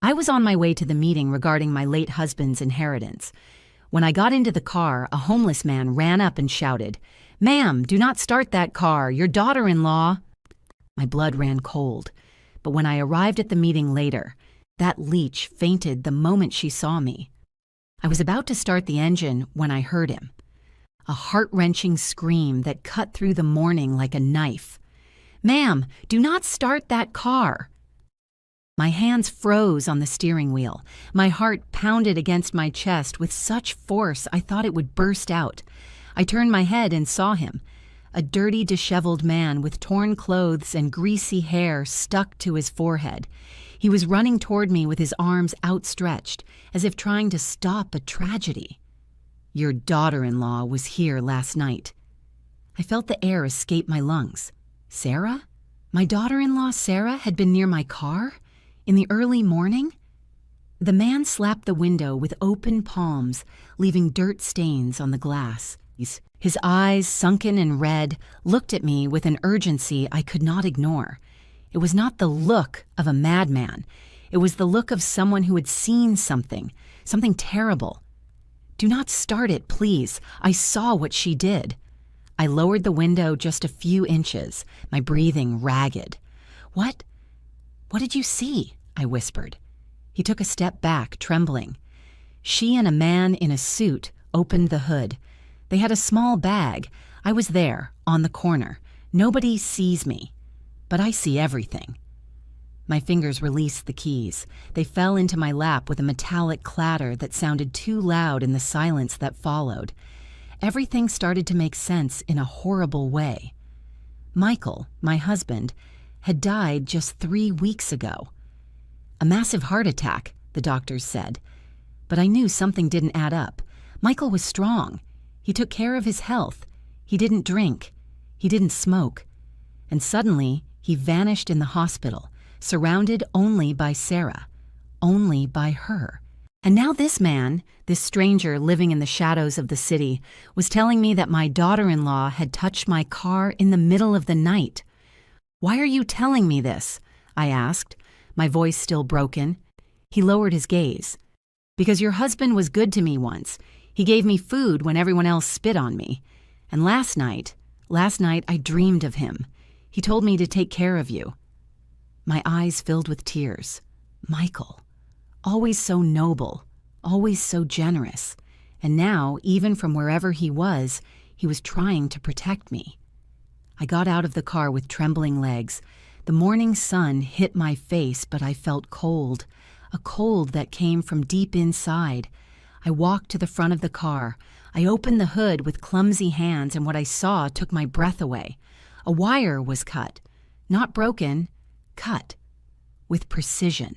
I was on my way to the meeting regarding my late husband's inheritance. When I got into the car, a homeless man ran up and shouted, "Ma'am, do not start that car, your daughter-in-law." My blood ran cold, but when I arrived at the meeting later, that leech fainted the moment she saw me. I was about to start the engine when I heard him. A heart-wrenching scream that cut through the morning like a knife. "Ma'am, do not start that car." My hands froze on the steering wheel. My heart pounded against my chest with such force I thought it would burst out. I turned my head and saw him, a dirty, disheveled man with torn clothes and greasy hair stuck to his forehead. He was running toward me with his arms outstretched, as if trying to stop a tragedy. "Your daughter-in-law was here last night." I felt the air escape my lungs. Sarah? My daughter-in-law Sarah had been near my car? In the early morning? The man slapped the window with open palms, leaving dirt stains on the glass. His eyes, sunken and red, looked at me with an urgency I could not ignore. It was not the look of a madman. It was the look of someone who had seen something terrible. "Do not start it, please. I saw what she did." I lowered the window just a few inches, my breathing ragged. What did you see?" I whispered. He took a step back, trembling. She and a man in a suit opened the hood. They had a small bag. I was there, on the corner. Nobody sees me, but I see everything. My fingers released the keys. They fell into my lap with a metallic clatter that sounded too loud in the silence that followed. Everything started to make sense in a horrible way. Michael, my husband, had died just 3 weeks ago. A massive heart attack, the doctors said. But I knew something didn't add up. Michael was strong. He took care of his health. He didn't drink. He didn't smoke. And suddenly, he vanished in the hospital, surrounded only by Sarah, only by her. And now this man, this stranger living in the shadows of the city, was telling me that my daughter-in-law had touched my car in the middle of the night. "Why are you telling me this?" I asked, my voice still broken. He lowered his gaze. "Because your husband was good to me once. He gave me food when everyone else spit on me. And last night I dreamed of him. He told me to take care of you." My eyes filled with tears. Michael. Always so noble, always so generous. And now, even from wherever he was trying to protect me. I got out of the car with trembling legs. The morning sun hit my face, but I felt cold, a cold that came from deep inside. I walked to the front of the car. I opened the hood with clumsy hands, and what I saw took my breath away. A wire was cut. Not broken, cut. With precision.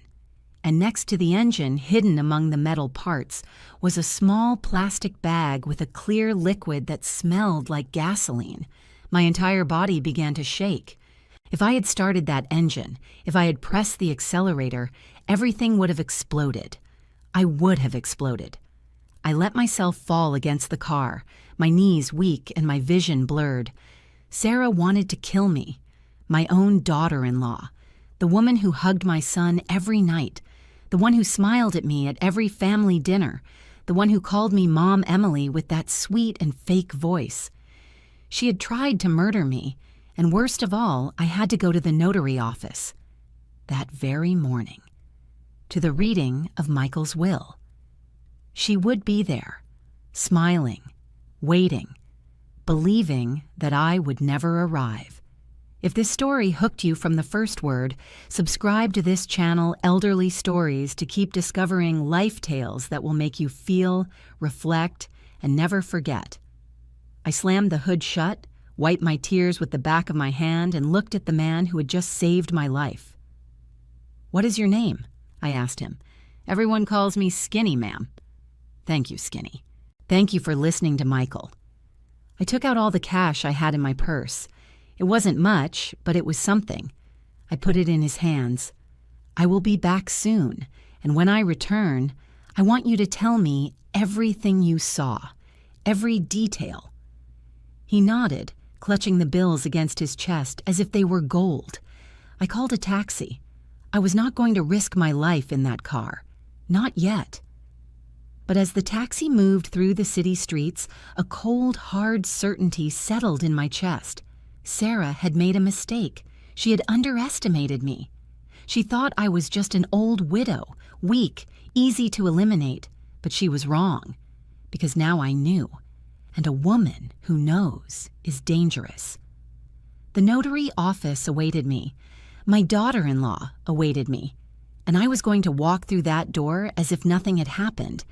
And next to the engine, hidden among the metal parts, was a small plastic bag with a clear liquid that smelled like gasoline. My entire body began to shake. If I had started that engine, if I had pressed the accelerator, everything would have exploded. I would have exploded. I let myself fall against the car, my knees weak and my vision blurred. Sarah wanted to kill me. My own daughter-in-law. The woman who hugged my son every night. The one who smiled at me at every family dinner. The one who called me Mom Emily with that sweet and fake voice. She had tried to murder me, and worst of all, I had to go to the notary office. That very morning. To the reading of Michael's will. She would be there, smiling, waiting, believing that I would never arrive. If this story hooked you from the first word, subscribe to this channel, Elderly Stories, to keep discovering life tales that will make you feel, reflect, and never forget. I slammed the hood shut, wiped my tears with the back of my hand, and looked at the man who had just saved my life. "What is your name?" I asked him. "Everyone calls me Skinny, ma'am." "Thank you, Skinny. Thank you for listening to Michael." I took out all the cash I had in my purse. It wasn't much, but it was something. I put it in his hands. "I will be back soon, and when I return, I want you to tell me everything you saw, every detail." He nodded, clutching the bills against his chest as if they were gold. I called a taxi. I was not going to risk my life in that car. Not yet. But as the taxi moved through the city streets, a cold, hard certainty settled in my chest. Sarah had made a mistake. She had underestimated me. She thought I was just an old widow, weak, easy to eliminate, but she was wrong. Because now I knew. And a woman who knows is dangerous. The notary office awaited me. My daughter-in-law awaited me. And I was going to walk through that door as if nothing had happened.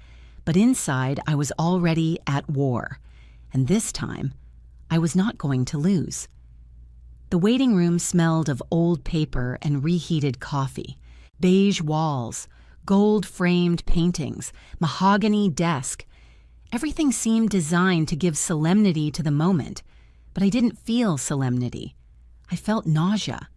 But inside, I was already at war. And this time, I was not going to lose. The waiting room smelled of old paper and reheated coffee, beige walls, gold-framed paintings, mahogany desk. Everything seemed designed to give solemnity to the moment, but I didn't feel solemnity. I felt nausea.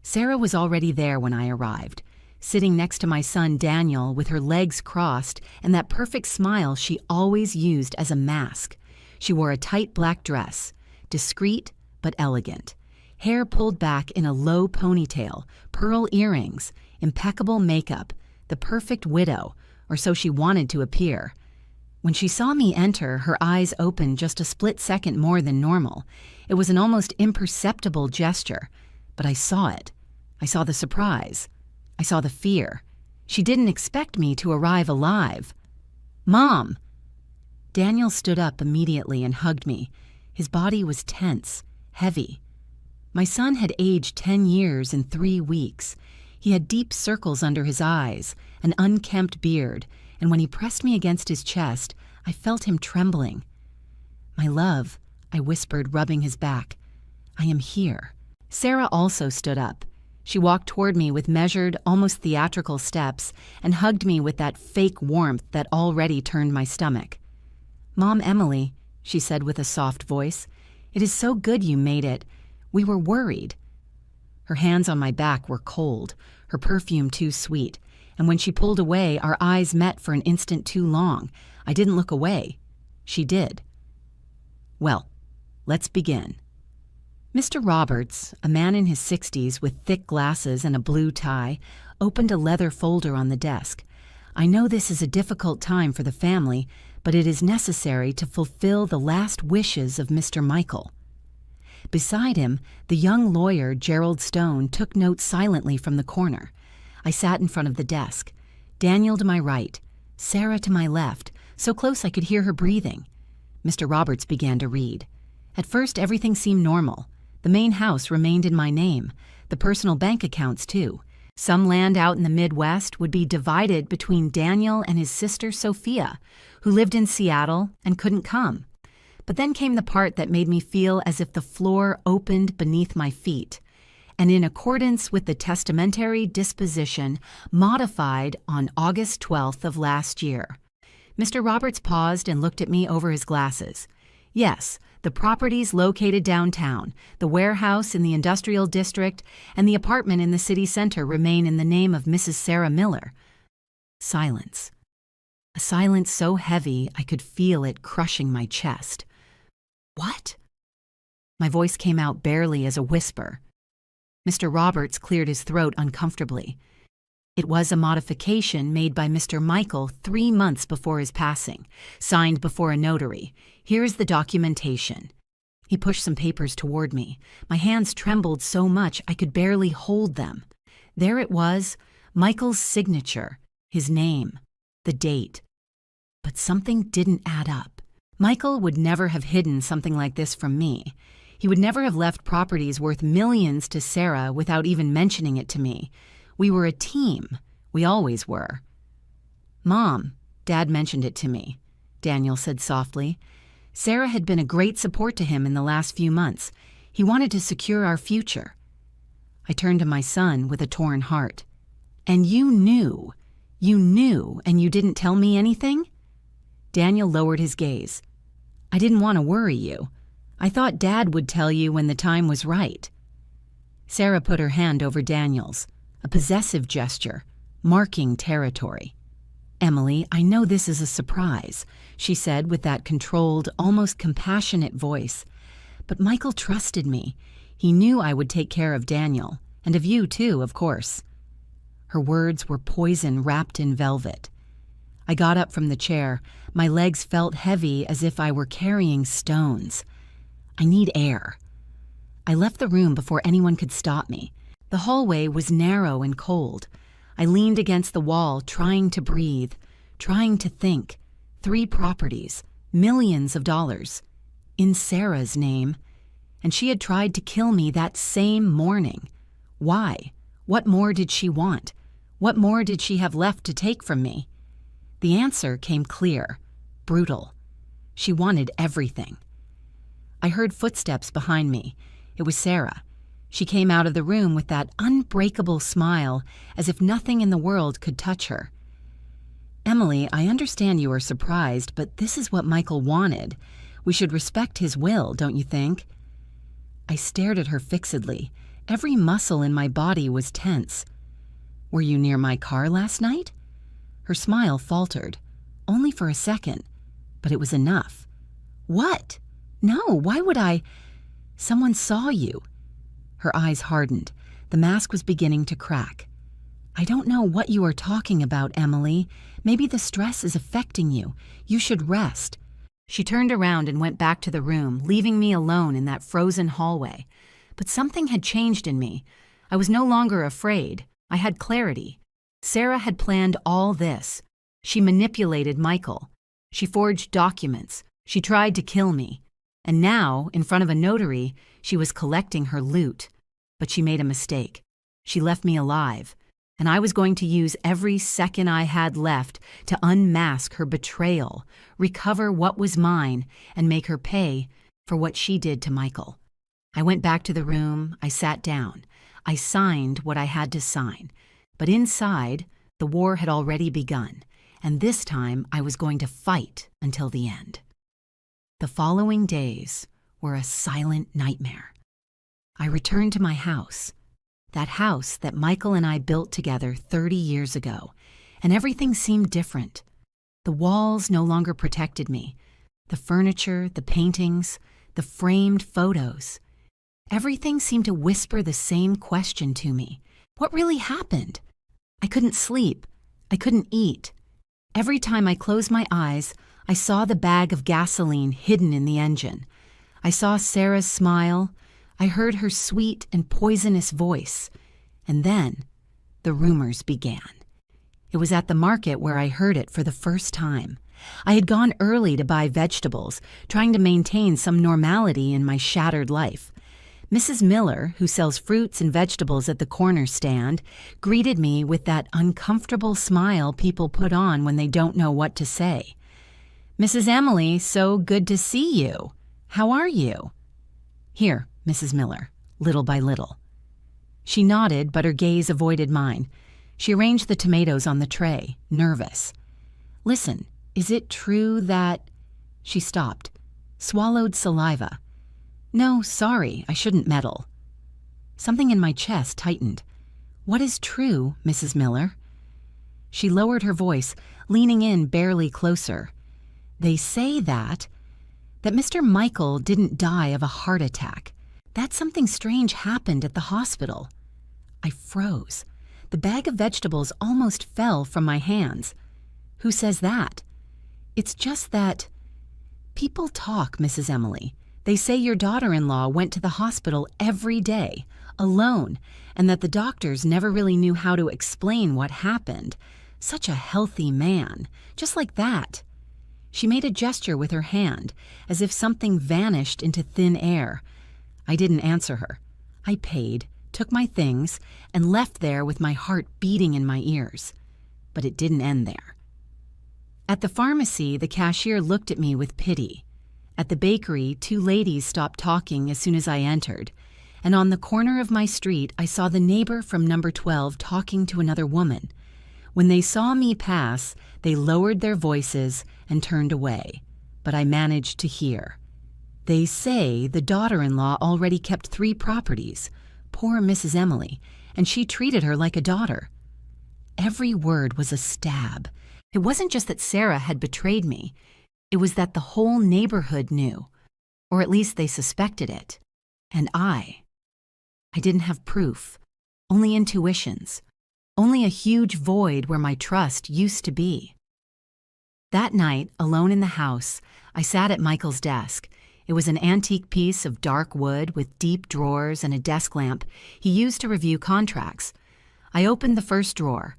Sarah was already there when I arrived, sitting next to my son Daniel with her legs crossed and that perfect smile she always used as a mask. She wore a tight black dress, discreet but elegant, hair pulled back in a low ponytail, pearl earrings, impeccable makeup, the perfect widow, or so she wanted to appear. When she saw me enter, her eyes opened just a split second more than normal. It was an almost imperceptible gesture, but I saw it. I saw the surprise. I saw the fear. She didn't expect me to arrive alive. "Mom!" Daniel stood up immediately and hugged me. His body was tense, heavy. My son had aged 10 years in 3 weeks. He had deep circles under his eyes, an unkempt beard, and when he pressed me against his chest, I felt him trembling. "My love," I whispered, rubbing his back. "I am here." Sarah also stood up. She walked toward me with measured, almost theatrical steps and hugged me with that fake warmth that already turned my stomach. "Mom Emily," she said with a soft voice, "it is so good you made it. We were worried." Her hands on my back were cold, her perfume too sweet, and when she pulled away, our eyes met for an instant too long. I didn't look away. She did. "Well, let's begin." Mr. Roberts, a man in his 60s with thick glasses and a blue tie, opened a leather folder on the desk. "I know this is a difficult time for the family, but it is necessary to fulfill the last wishes of Mr. Michael." Beside him, the young lawyer, Gerald Stone, took notes silently from the corner. I sat in front of the desk, Daniel to my right, Sarah to my left, so close I could hear her breathing. Mr. Roberts began to read. At first, everything seemed normal. The main house remained in my name, the personal bank accounts too. Some land out in the Midwest would be divided between Daniel and his sister Sophia, who lived in Seattle and couldn't come. But then came the part that made me feel as if the floor opened beneath my feet. And in accordance with the testamentary disposition modified on August 12th of last year. Mr. Roberts paused and looked at me over his glasses. Yes, the properties located downtown, the warehouse in the industrial district, and the apartment in the city center remain in the name of Mrs. Sarah Miller. Silence. A silence so heavy I could feel it crushing my chest. "What?" My voice came out barely as a whisper. Mr. Roberts cleared his throat uncomfortably. It was a modification made by Mr. Michael 3 months before his passing, signed before a notary. Here's the documentation. He pushed some papers toward me. My hands trembled so much I could barely hold them. There it was, Michael's signature, his name, the date. But something didn't add up. Michael would never have hidden something like this from me. He would never have left properties worth millions to Sarah without even mentioning it to me. We were a team. We always were. "Mom," Dad mentioned it to me, Daniel said softly. "Sarah had been a great support to him in the last few months. He wanted to secure our future." I turned to my son with a torn heart. "And you knew, and you didn't tell me anything?" Daniel lowered his gaze. "I didn't want to worry you. I thought Dad would tell you when the time was right." Sarah put her hand over Daniel's, a possessive gesture, marking territory. "Emily, I know this is a surprise," she said with that controlled, almost compassionate voice. "But Michael trusted me. He knew I would take care of Daniel, and of you too, of course." Her words were poison wrapped in velvet. I got up from the chair. My legs felt heavy as if I were carrying stones. I need air. I left the room before anyone could stop me. The hallway was narrow and cold. I leaned against the wall, trying to breathe, trying to think. 3 properties, millions of dollars, in Sarah's name. And she had tried to kill me that same morning. Why? What more did she want? What more did she have left to take from me? The answer came clear, brutal. She wanted everything. I heard footsteps behind me. It was Sarah. She came out of the room with that unbreakable smile, as if nothing in the world could touch her. "Emily, I understand you are surprised, but this is what Michael wanted. We should respect his will, don't you think?" I stared at her fixedly. Every muscle in my body was tense. "Were you near my car last night?" Her smile faltered, only for a second, but it was enough. "What? No, why would I?" "Someone saw you." Her eyes hardened. The mask was beginning to crack. "I don't know what you are talking about, Emily. Maybe the stress is affecting you. You should rest." She turned around and went back to the room, leaving me alone in that frozen hallway. But something had changed in me. I was no longer afraid. I had clarity. Sarah had planned all this. She manipulated Michael. She forged documents. She tried to kill me. And now, in front of a notary, she was collecting her loot. But she made a mistake. She left me alive. And I was going to use every second I had left to unmask her betrayal, recover what was mine, and make her pay for what she did to Michael. I went back to the room. I sat down. I signed what I had to sign. But inside, the war had already begun, and this time I was going to fight until the end. The following days were a silent nightmare. I returned to my house, that house that Michael and I built together 30 years ago, and everything seemed different. The walls no longer protected me. The furniture, the paintings, the framed photos. Everything seemed to whisper the same question to me. What really happened? I couldn't sleep. I couldn't eat. Every time I closed my eyes, I saw the bag of gasoline hidden in the engine. I saw Sarah's smile. I heard her sweet and poisonous voice. And then, the rumors began. It was at the market where I heard it for the first time. I had gone early to buy vegetables, trying to maintain some normality in my shattered life. Mrs. Miller, who sells fruits and vegetables at the corner stand, greeted me with that uncomfortable smile people put on when they don't know what to say. "Mrs. Emily, so good to see you. How are you?" "Here, Mrs. Miller," little by little. She nodded, but her gaze avoided mine. She arranged the tomatoes on the tray, nervous. "Listen, is it true that—" She stopped, swallowed saliva. "No, sorry, I shouldn't meddle." Something in my chest tightened. "What is true, Mrs. Miller?" She lowered her voice, leaning in barely closer. "They say that Mr. Michael didn't die of a heart attack. That something strange happened at the hospital." I froze. The bag of vegetables almost fell from my hands. "Who says that?" "It's just that—" "People talk, Mrs. Emily. They say your daughter-in-law went to the hospital every day, alone, and that the doctors never really knew how to explain what happened. Such a healthy man, just like that." She made a gesture with her hand, as if something vanished into thin air. I didn't answer her. I paid, took my things, and left there with my heart beating in my ears. But it didn't end there. At the pharmacy, the cashier looked at me with pity. At the bakery, 2 ladies stopped talking as soon as I entered. And on the corner of my street, I saw the neighbor from number 12 talking to another woman. When they saw me pass, they lowered their voices and turned away. But I managed to hear. "They say the daughter-in-law already kept 3 properties. Poor Mrs. Emily, and she treated her like a daughter." Every word was a stab. It wasn't just that Sarah had betrayed me. It was that the whole neighborhood knew, or at least they suspected it. And I didn't have proof, only intuitions. only a huge void where my trust used to be. That night, alone in the house, I sat at Michael's desk. It was an antique piece of dark wood with deep drawers and a desk lamp he used to review contracts. I opened the first drawer.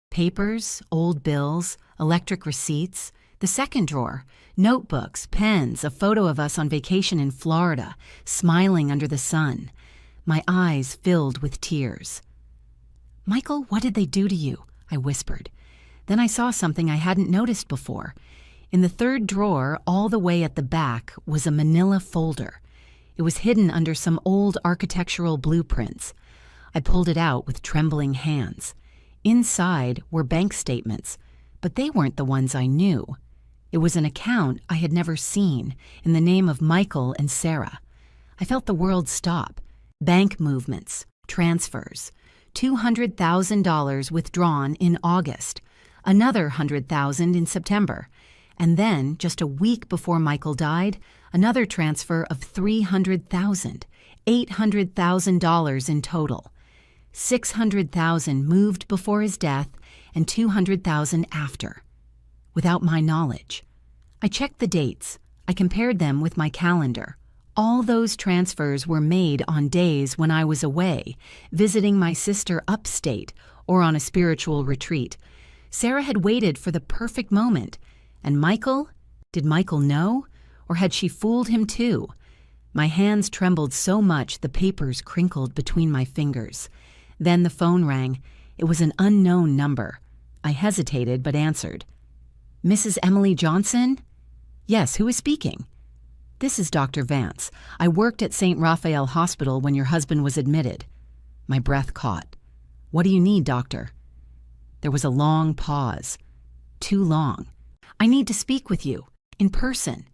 Papers, old bills, electric receipts. The second drawer, notebooks, pens, a photo of us on vacation in Florida, smiling under the sun. My eyes filled with tears. "Michael, what did they do to you?" I whispered. Then I saw something I hadn't noticed before. In the third drawer, all the way at the back, was a manila folder. It was hidden under some old architectural blueprints. I pulled it out with trembling hands. Inside were bank statements, but they weren't the ones I knew. It was an account I had never seen, in the name of Michael and Sarah. I felt the world stop. Bank movements, transfers, $200,000 withdrawn in August, another $100,000 in September, and then, just a week before Michael died, another transfer of $300,000, $800,000 in total. $600,000 moved before his death and $200,000 after, without my knowledge. I checked the dates. I compared them with my calendar. All those transfers were made on days when I was away, visiting my sister upstate or on a spiritual retreat. Sarah had waited for the perfect moment. And Michael? Did Michael know? Or had she fooled him too? My hands trembled so much the papers crinkled between my fingers. Then the phone rang. It was an unknown number. I hesitated but answered. "Mrs. Emily Johnson?" "Yes, who is speaking?" "This is Dr. Vance. I worked at St. Raphael Hospital when your husband was admitted." My breath caught. "What do you need, doctor?" There was a long pause. Too long. "I need to speak with you, in person.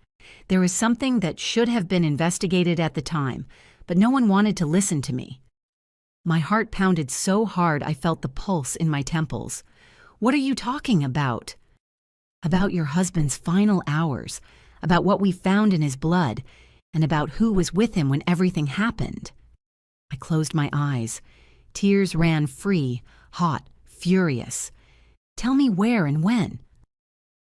There is something that should have been investigated at the time, but no one wanted to listen to me." My heart pounded so hard I felt the pulse in my temples. "What are you talking about?" "About your husband's final hours, about what we found in his blood, and about who was with him when everything happened." I closed my eyes. Tears ran free, hot, furious. "Tell me where and when."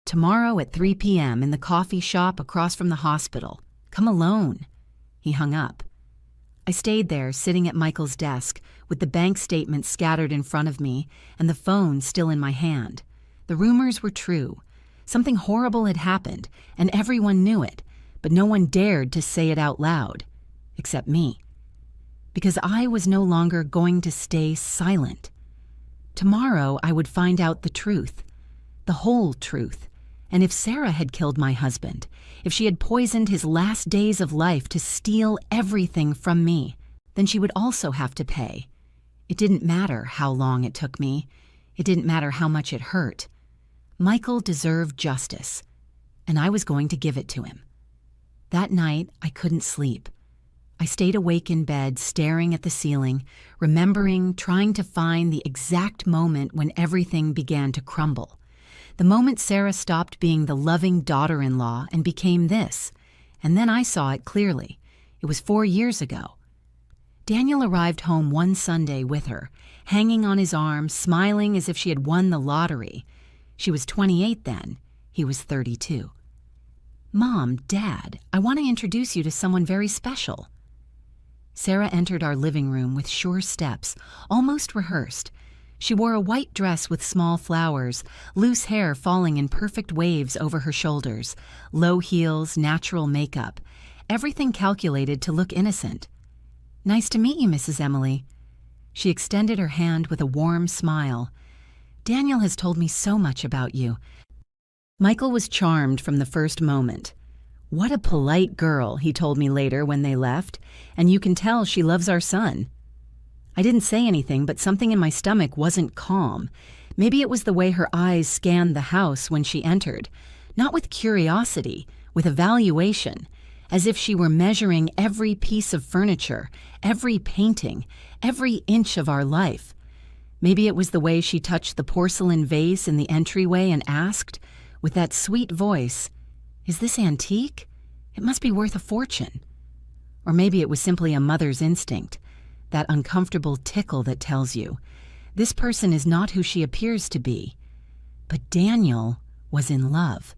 "Tomorrow at 3 p.m. in the coffee shop across from the hospital. Come alone." He hung up. I stayed there, sitting at Michael's desk, with the bank statements scattered in front of me and the phone still in my hand. The rumors were true. Something horrible had happened, and everyone knew it, but no one dared to say it out loud, except me. Because I was no longer going to stay silent. Tomorrow I would find out the truth, the whole truth. And if Sarah had killed my husband, if she had poisoned his last days of life to steal everything from me, then she would also have to pay. It didn't matter how long it took me. It didn't matter how much it hurt. Michael deserved justice, and I was going to give it to him. That night, I couldn't sleep. I stayed awake in bed, staring at the ceiling, remembering, trying to find the exact moment when everything began to crumble. The moment Sarah stopped being the loving daughter-in-law and became this, and then I saw it clearly. It was 4 years ago. Daniel arrived home one Sunday with her, hanging on his arm, smiling as if she had won the lottery. She was 28 then. He was 32. "Mom, Dad, I want to introduce you to someone very special." Sarah entered our living room with sure steps, almost rehearsed. She wore a white dress with small flowers, loose hair falling in perfect waves over her shoulders, low heels, natural makeup, everything calculated to look innocent. "Nice to meet you, Mrs. Emily." She extended her hand with a warm smile. "Daniel has told me so much about you." Michael was charmed from the first moment. "What a polite girl," he told me later when they left, "and you can tell she loves our son." I didn't say anything, but something in my stomach wasn't calm. Maybe it was the way her eyes scanned the house when she entered, not with curiosity, with evaluation, as if she were measuring every piece of furniture, every painting, every inch of our life. Maybe it was the way she touched the porcelain vase in the entryway and asked, with that sweet voice, "Is this antique? It must be worth a fortune." Or maybe it was simply a mother's instinct, that uncomfortable tickle that tells you, This person is not who she appears to be. But Daniel was in love.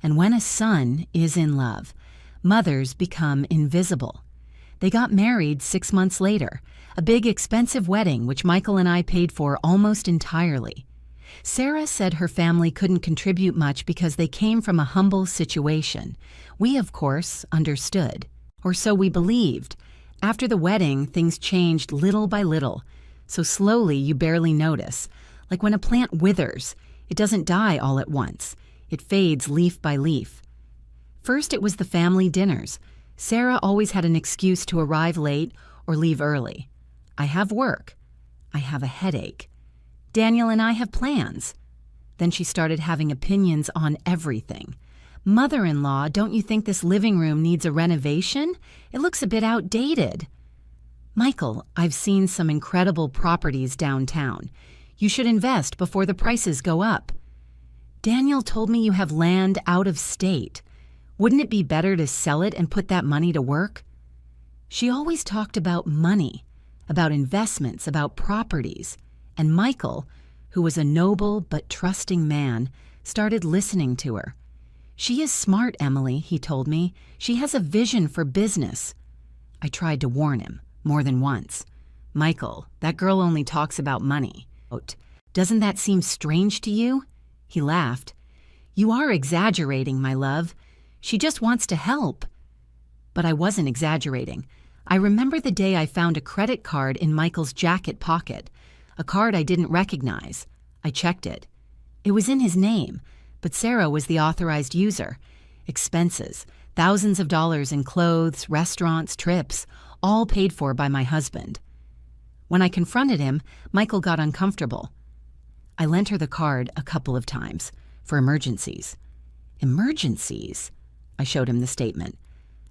And when a son is in love, mothers become invisible. They got married 6 months later, a big expensive wedding which Michael and I paid for almost entirely. Sarah said her family couldn't contribute much because they came from a humble situation. We, of course, understood. Or so we believed. After the wedding, things changed little by little. So slowly you barely notice. Like when a plant withers, it doesn't die all at once. It fades leaf by leaf. First it was the family dinners. Sarah always had an excuse to arrive late or leave early. I have work. I have a headache. Daniel and I have plans. Then she started having opinions on everything. Mother-in-law, don't you think this living room needs a renovation? It looks a bit outdated. Michael, I've seen some incredible properties downtown. You should invest before the prices go up. Daniel told me you have land out of state. Wouldn't it be better to sell it and put that money to work? She always talked about money, about investments, about properties. And Michael, who was a noble but trusting man, started listening to her. She is smart, Emily, he told me. She has a vision for business. I tried to warn him, more than once. Michael, that girl only talks about money. Doesn't that seem strange to you? He laughed. You are exaggerating, my love. She just wants to help. But I wasn't exaggerating. I remember the day I found a credit card in Michael's jacket pocket, a card I didn't recognize. I checked it. It was in his name, but Sarah was the authorized user. Expenses, thousands of dollars in clothes, restaurants, trips, all paid for by my husband. When I confronted him, Michael got uncomfortable. I lent her the card a couple of times, for emergencies. Emergencies? I showed him the statement.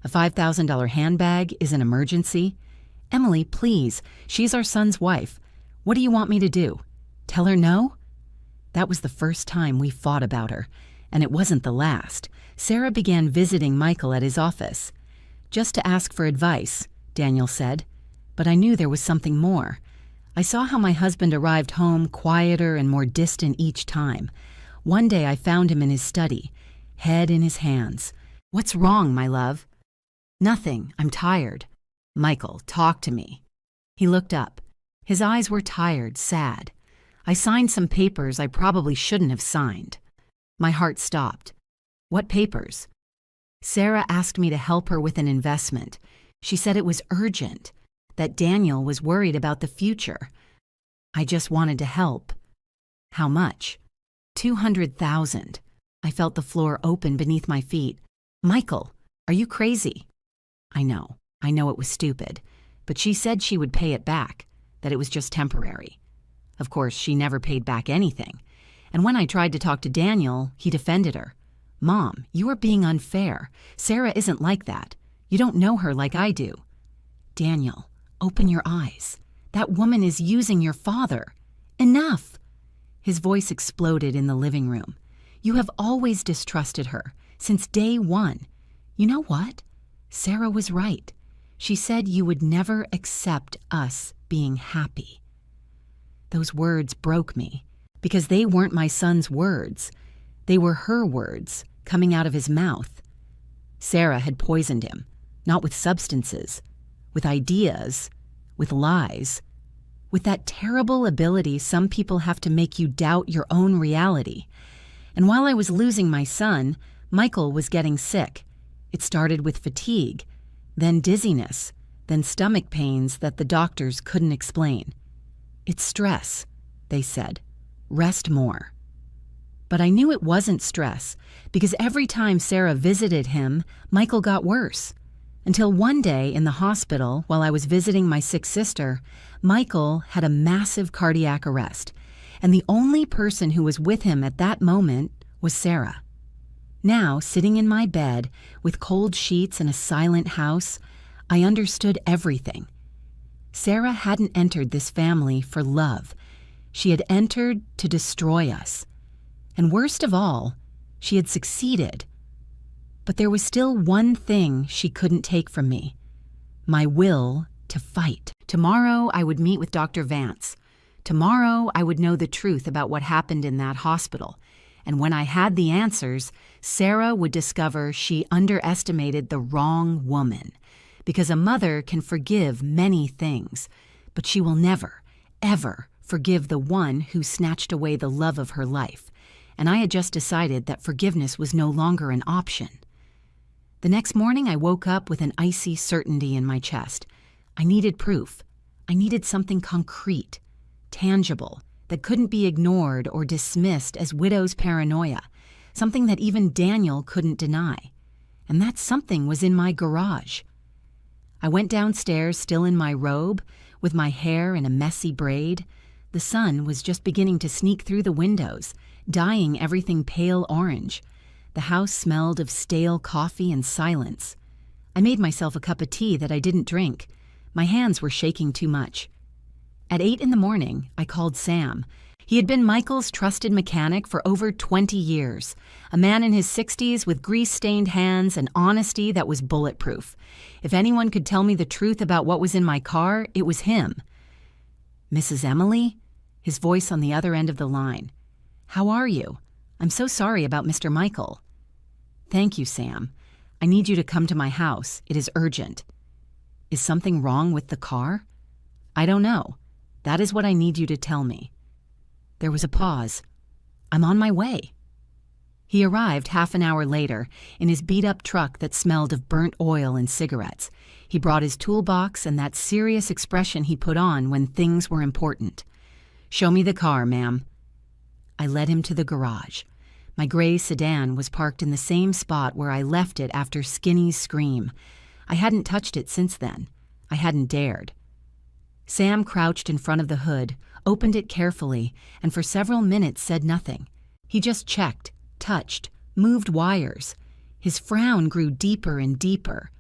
A $5,000 handbag is an emergency? Emily, please, she's our son's wife. What do you want me to do? Tell her no? That was the first time we fought about her, and it wasn't the last. Sarah began visiting Michael at his office. Just to ask for advice, Daniel said. But I knew there was something more. I saw how my husband arrived home quieter and more distant each time. One day I found him in his study, head in his hands. What's wrong, my love? Nothing, I'm tired. Michael, talk to me. He looked up. His eyes were tired, sad. I signed some papers I probably shouldn't have signed. My heart stopped. What papers? Sarah asked me to help her with an investment. She said it was urgent, that Daniel was worried about the future. I just wanted to help. How much? $200,000. I felt the floor open beneath my feet. Michael, are you crazy? I know it was stupid, but she said she would pay it back, that it was just temporary. Of course, she never paid back anything. And when I tried to talk to Daniel, he defended her. Mom, you are being unfair. Sarah isn't like that. You don't know her like I do. Daniel, open your eyes. That woman is using your father. Enough! His voice exploded in the living room. You have always distrusted her, since day one. You know what? Sarah was right. She said you would never accept us being happy. Those words broke me, because they weren't my son's words. They were her words, coming out of his mouth. Sarah had poisoned him, not with substances, with ideas, with lies, with that terrible ability some people have to make you doubt your own reality. And while I was losing my son, Michael was getting sick. It started with fatigue, then dizziness, then stomach pains that the doctors couldn't explain. It's stress, they said. Rest more. But I knew it wasn't stress, because every time Sarah visited him, Michael got worse. Until one day in the hospital, while I was visiting my sick sister, Michael had a massive cardiac arrest, and the only person who was with him at that moment was Sarah. Now, sitting in my bed, with cold sheets and a silent house, I understood everything. Sarah hadn't entered this family for love. She had entered to destroy us. And worst of all, she had succeeded. But there was still one thing she couldn't take from me: my will to fight. Tomorrow I would meet with Dr. Vance Tomorrow, I would know the truth about what happened in that hospital. And when I had the answers, Sarah would discover she underestimated the wrong woman. Because a mother can forgive many things, but she will never, ever forgive the one who snatched away the love of her life. And I had just decided that forgiveness was no longer an option. The next morning, I woke up with an icy certainty in my chest. I needed proof. I needed something concrete, tangible, that couldn't be ignored or dismissed as widow's paranoia, something that even Daniel couldn't deny. And that something was in my garage. I went downstairs still in my robe, with my hair in a messy braid. The sun was just beginning to sneak through the windows, dyeing everything pale orange. The house smelled of stale coffee and silence. I made myself a cup of tea that I didn't drink. My hands were shaking too much. At 8 in the morning, I called Sam. He had been Michael's trusted mechanic for over 20 years, a man in his 60s with grease-stained hands and honesty that was bulletproof. If anyone could tell me the truth about what was in my car, it was him. "Mrs. Emily?" His voice on the other end of the line. "How are you? I'm so sorry about Mr. Michael." "Thank you, Sam. I need you to come to my house. It is urgent." "Is something wrong with the car?" "I don't know. That is what I need you to tell me." There was a pause. "I'm on my way." He arrived half an hour later in his beat-up truck that smelled of burnt oil and cigarettes. He brought his toolbox and that serious expression he put on when things were important. "Show me the car, ma'am." I led him to the garage. My gray sedan was parked in the same spot where I left it after Skinny's scream. I hadn't touched it since then. I hadn't dared. Sam crouched in front of the hood, opened it carefully, and for several minutes said nothing. He just checked, touched, moved wires. His frown grew deeper and deeper.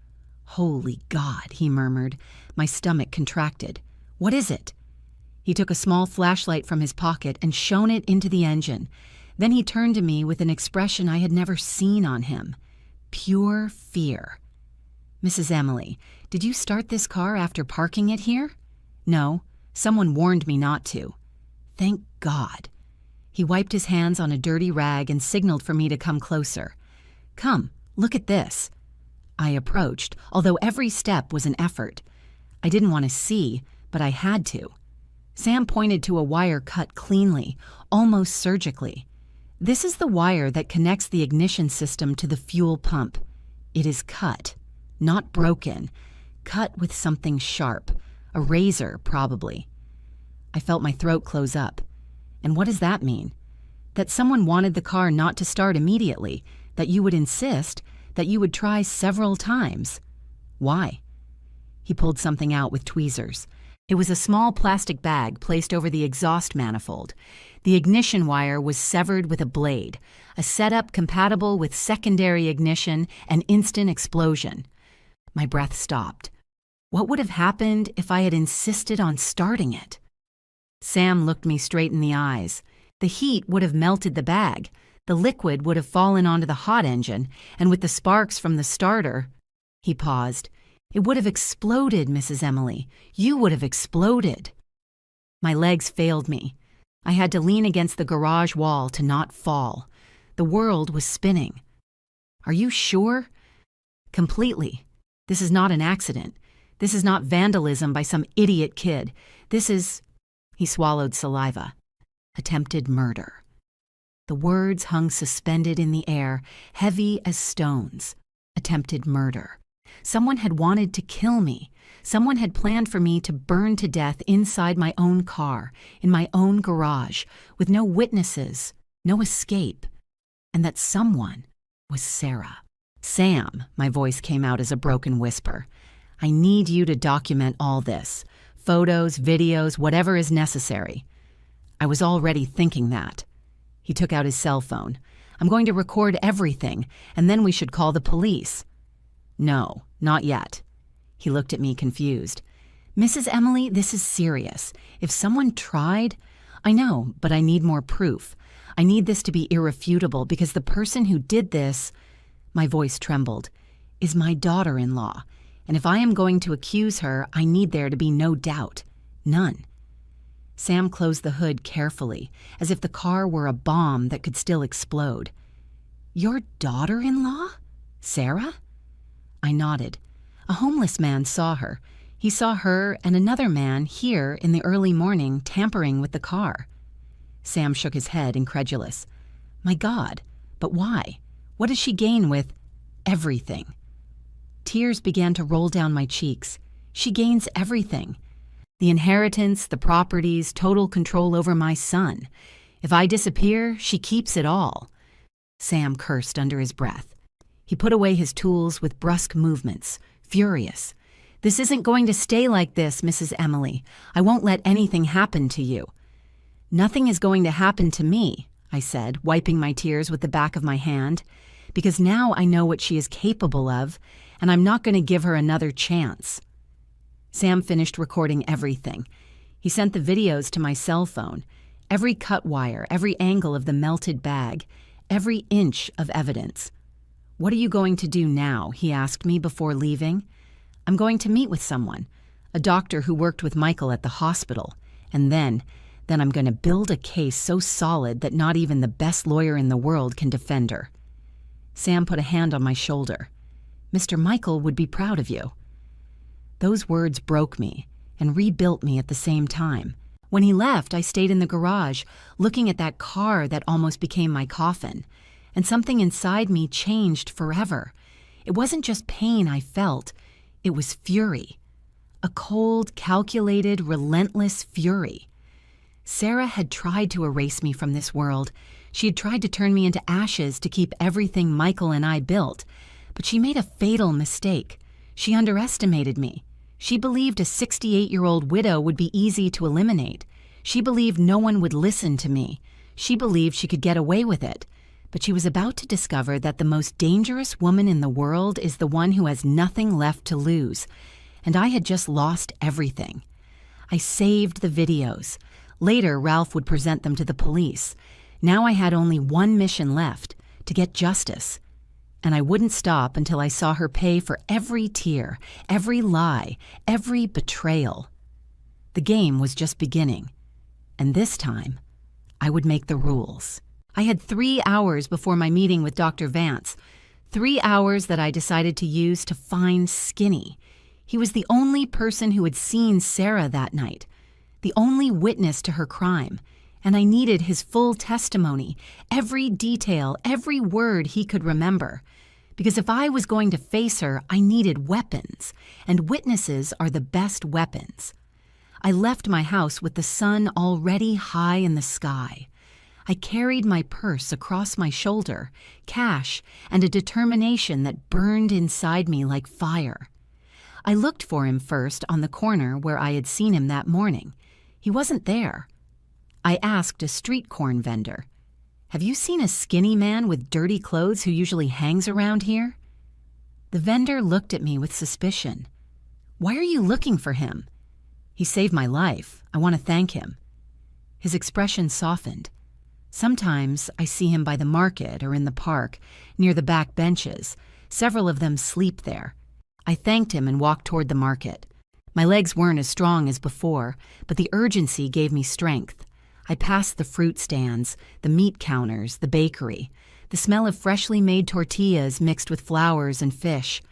"Holy God," he murmured. My stomach contracted. "What is it?" He took a small flashlight from his pocket and shone it into the engine. Then he turned to me with an expression I had never seen on him. Pure fear. "Mrs. Emily, did you start this car after parking it here?" "No. Someone warned me not to." "Thank God." He wiped his hands on a dirty rag and signaled for me to come closer. "Come, look at this." I approached, although every step was an effort. I didn't want to see, but I had to. Sam pointed to a wire cut cleanly, almost surgically. "This is the wire that connects the ignition system to the fuel pump. It is cut, not broken, cut with something sharp. A razor, probably." I felt my throat close up. "And what does that mean?" "That someone wanted the car not to start immediately, that you would insist, that you would try several times." "Why?" He pulled something out with tweezers. It was a small plastic bag placed over the exhaust manifold. The ignition wire was severed with a blade, a setup compatible with secondary ignition and instant explosion. My breath stopped. What would have happened if I had insisted on starting it? Sam looked me straight in the eyes. The heat would have melted the bag. The liquid would have fallen onto the hot engine, and with the sparks from the starter... He paused. "It would have exploded, Mrs. Emily. You would have exploded." My legs failed me. I had to lean against the garage wall to not fall. The world was spinning. "Are you sure?" "Completely. This is not an accident. This is not vandalism by some idiot kid. This is..." He swallowed saliva. "Attempted murder." The words hung suspended in the air, heavy as stones. Attempted murder. Someone had wanted to kill me. Someone had planned for me to burn to death inside my own car, in my own garage, with no witnesses, no escape. And that someone was Sarah. "Sam," my voice came out as a broken whisper, "I need you to document all this. Photos, videos, whatever is necessary." I was already thinking that. He took out his cell phone. "I'm going to record everything, and then we should call the police." "No, not yet." He looked at me confused. "Mrs. Emily, this is serious. If someone tried..." "I know, but I need more proof. I need this to be irrefutable because the person who did this..." My voice trembled. "Is my daughter-in-law. And if I am going to accuse her, I need there to be no doubt. None." Sam closed the hood carefully, as if the car were a bomb that could still explode. "Your daughter-in-law? Sarah?" I nodded. A homeless man saw her. He saw her and another man here in the early morning tampering with the car. Sam shook his head, incredulous. "My God, but why? What does she gain with everything?" Tears began to roll down my cheeks. She gains everything. The inheritance, the properties, total control over my son. If I disappear, she keeps it all. Sam cursed under his breath. He put away his tools with brusque movements, furious. "This isn't going to stay like this, Mrs. Emily. I won't let anything happen to you." "Nothing is going to happen to me," I said, wiping my tears with the back of my hand, "because now I know what she is capable of, and I'm not going to give her another chance." Sam finished recording everything. He sent the videos to my cell phone, every cut wire, every angle of the melted bag, every inch of evidence. "What are you going to do now?" he asked me before leaving. "I'm going to meet with someone, a doctor who worked with Michael at the hospital, and then I'm going to build a case so solid that not even the best lawyer in the world can defend her." Sam put a hand on my shoulder. "Mr. Michael would be proud of you." Those words broke me and rebuilt me at the same time. When he left, I stayed in the garage, looking at that car that almost became my coffin, and something inside me changed forever. It wasn't just pain I felt, it was fury. A cold, calculated, relentless fury. Sarah had tried to erase me from this world. She had tried to turn me into ashes to keep everything Michael and I built, but she made a fatal mistake. She underestimated me. She believed a 68-year-old widow would be easy to eliminate. She believed no one would listen to me. She believed she could get away with it. But she was about to discover that the most dangerous woman in the world is the one who has nothing left to lose. And I had just lost everything. I saved the videos. Later, Ralph would present them to the police. Now I had only one mission left, to get justice. And I wouldn't stop until I saw her pay for every tear, every lie, every betrayal. The game was just beginning. And this time, I would make the rules. I had 3 hours before my meeting with Dr. Vance. 3 hours that I decided to use to find Skinny. He was the only person who had seen Sarah that night, the only witness to her crime, and I needed his full testimony, every detail, every word he could remember. Because if I was going to face her, I needed weapons, and witnesses are the best weapons. I left my house with the sun already high in the sky. I carried my purse across my shoulder, cash, and a determination that burned inside me like fire. I looked for him first on the corner where I had seen him that morning. He wasn't there. I asked a street corn vendor, "Have you seen a skinny man with dirty clothes who usually hangs around here?" The vendor looked at me with suspicion. "Why are you looking for him?" "He saved my life. I want to thank him." His expression softened. "Sometimes I see him by the market or in the park, near the back benches. Several of them sleep there." I thanked him and walked toward the market. My legs weren't as strong as before, but the urgency gave me strength. I passed the fruit stands, the meat counters, the bakery, the smell of freshly made tortillas mixed with flowers and fish.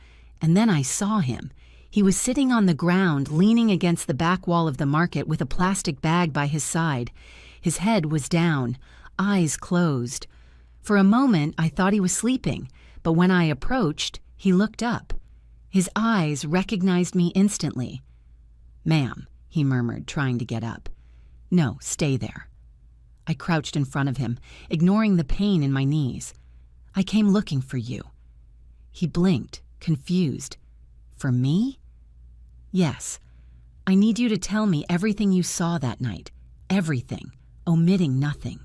And then I saw him. He was sitting on the ground, leaning against the back wall of the market with a plastic bag by his side. His head was down, eyes closed. For a moment, I thought he was sleeping, but when I approached, he looked up. His eyes recognized me instantly. "Ma'am," he murmured, trying to get up. "No, stay there." I crouched in front of him, ignoring the pain in my knees. "I came looking for you." He blinked, confused. "For me?" "Yes. I need you to tell me everything you saw that night. Everything, omitting nothing."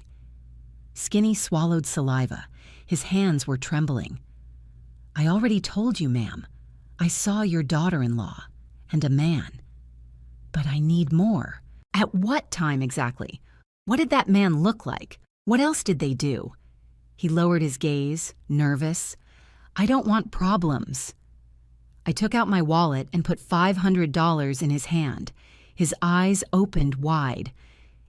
Skinny swallowed saliva. His hands were trembling. "I already told you, ma'am. I saw your daughter-in-law and a man. But I need more." "At what time exactly? What did that man look like? What else did they do?" He lowered his gaze, nervous. "I don't want problems." I took out my wallet and put $500 in his hand. His eyes opened wide.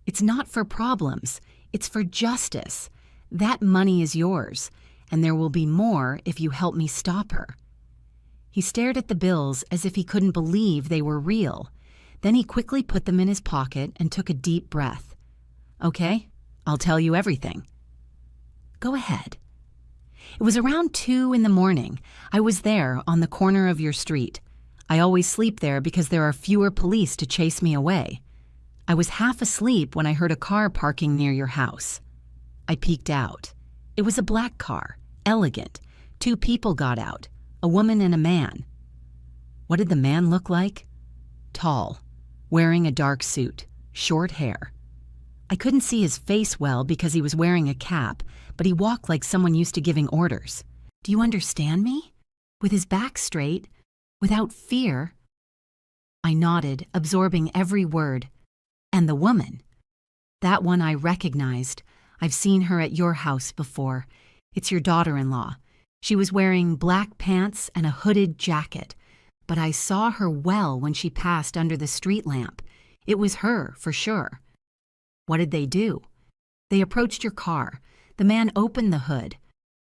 It's not for problems. It's for justice. That money is yours, and there will be more if you help me stop her." He stared at the bills as if he couldn't believe they were real. Then he quickly put them in his pocket and took a deep breath. "Okay, I'll tell you everything." "Go ahead." "It was around 2 in the morning. I was there on the corner of your street. I always sleep there because there are fewer police to chase me away. I was half asleep when I heard a car parking near your house. I peeked out. It was a black car, elegant. 2 people got out, a woman and a man." "What did the man look like?" "Tall, wearing a dark suit, short hair. I couldn't see his face well because he was wearing a cap, but he walked like someone used to giving orders. Do you understand me? With his back straight, without fear." I nodded, absorbing every word. "And the woman? That one I recognized. I've seen her at your house before. It's your daughter-in-law. She was wearing black pants and a hooded jacket, but I saw her well when she passed under the street lamp. It was her, for sure." "What did they do?" "They approached your car. The man opened the hood.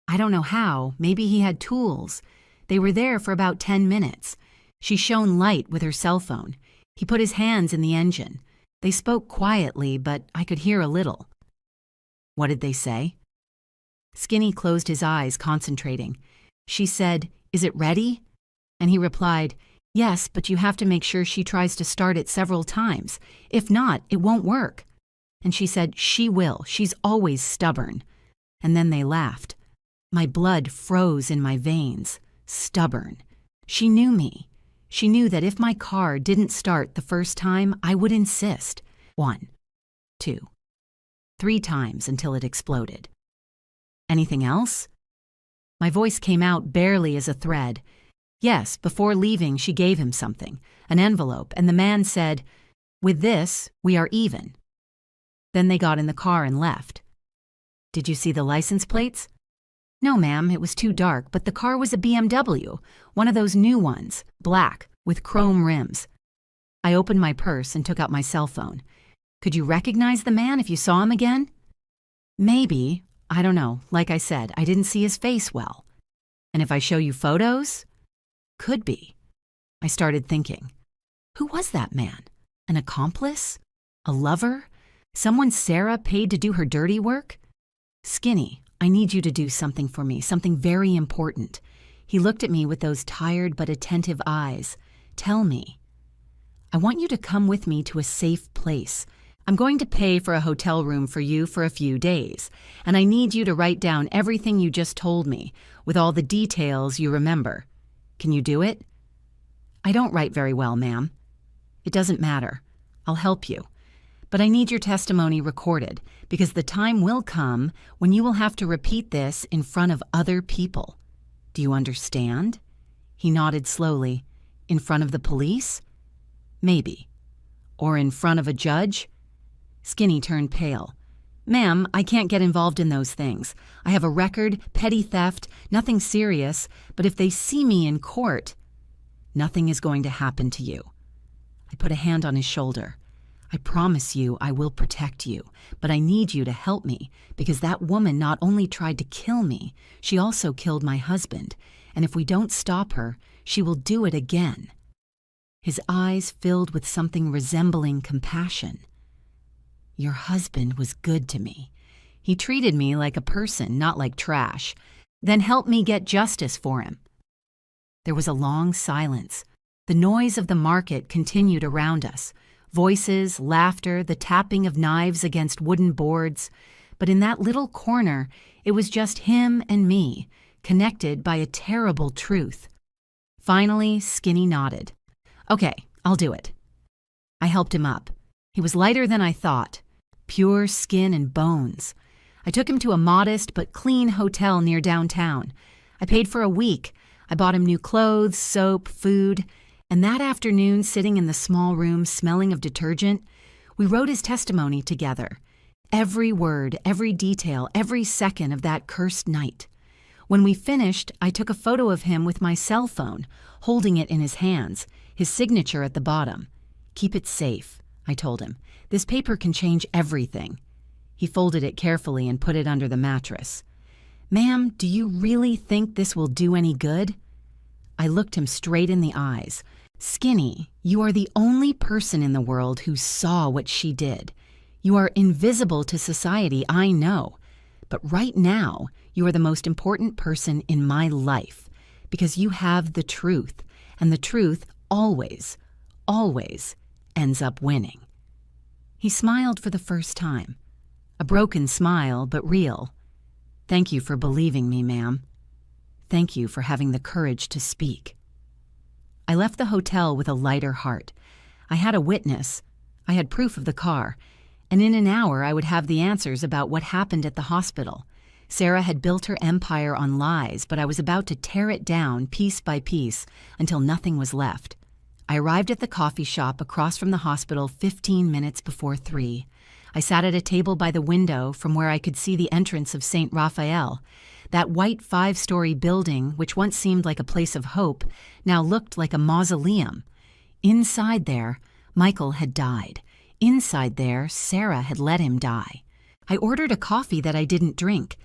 I don't know how, maybe he had tools. They were there for about 10 minutes. She shone light with her cell phone. He put his hands in the engine. They spoke quietly, but I could hear a little." "What did they say?" Skinny closed his eyes, concentrating. "She said, 'Is it ready?' And he replied, 'Yes, but you have to make sure she tries to start it several times. If not, it won't work.' And she said, 'She will. She's always stubborn.' And then they laughed. My blood froze in my veins. Stubborn. She knew me. She knew that if my car didn't start the first time, I would insist. 1, 2, 3 times until it exploded." "Anything else?" My voice came out barely as a thread. "Yes, before leaving, she gave him something, an envelope, and the man said, 'With this, we are even.' Then they got in the car and left." "Did you see the license plates?" "No, ma'am, it was too dark, but the car was a BMW, one of those new ones, black, with chrome rims." I opened my purse and took out my cell phone. "Could you recognize the man if you saw him again?" "Maybe. I don't know. Like I said, I didn't see his face well." "And if I show you photos?" "Could be." I started thinking. Who was that man? An accomplice? A lover? Someone Sarah paid to do her dirty work? "Skinny, I need you to do something for me, something very important." He looked at me with those tired but attentive eyes. "Tell me." "I want you to come with me to a safe place. I'm going to pay for a hotel room for you for a few days, and I need you to write down everything you just told me, with all the details you remember. Can you do it?" "I don't write very well, ma'am." "It doesn't matter. I'll help you. But I need your testimony recorded, because the time will come when you will have to repeat this in front of other people. Do you understand?" He nodded slowly. "In front of the police?" "Maybe. Or in front of a judge?" Skinny turned pale. "Ma'am, I can't get involved in those things. I have a record, petty theft, nothing serious, but if they see me in court—" "Nothing is going to happen to you." I put a hand on his shoulder. "I promise you I will protect you, but I need you to help me, because that woman not only tried to kill me, she also killed my husband, and if we don't stop her, she will do it again." His eyes filled with something resembling compassion. "Your husband was good to me. He treated me like a person, not like trash. Then help me get justice for him." There was a long silence. The noise of the market continued around us. Voices, laughter, the tapping of knives against wooden boards. But in that little corner, it was just him and me, connected by a terrible truth. Finally, Skinny nodded. "Okay, I'll do it." I helped him up. He was lighter than I thought. Pure skin and bones. I took him to a modest but clean hotel near downtown. I paid for a week. I bought him new clothes, soap, food. And that afternoon, sitting in the small room smelling of detergent, we wrote his testimony together. Every word, every detail, every second of that cursed night. When we finished, I took a photo of him with my cell phone, holding it in his hands, his signature at the bottom. "Keep it safe. I told him. "This paper can change everything." He folded it carefully and put it under the mattress. "Ma'am, do you really think this will do any good?" I looked him straight in the eyes. "Skinny, you are the only person in the world who saw what she did. You are invisible to society, I know. But right now, you are the most important person in my life because you have the truth, and the truth always, always ends up winning." He smiled for the first time. A broken smile, but real. "Thank you for believing me, ma'am. Thank you for having the courage to speak." I left the hotel with a lighter heart. I had a witness. I had proof of the car. And in an hour, I would have the answers about what happened at the hospital. Sarah had built her empire on lies, but I was about to tear it down piece by piece until nothing was left. I arrived at the coffee shop across from the hospital 15 minutes before 3. I sat at a table by the window from where I could see the entrance of St. Raphael. That white 5-story building, which once seemed like a place of hope, now looked like a mausoleum. Inside there, Michael had died. Inside there, Sarah had let him die. I ordered a coffee that I didn't drink.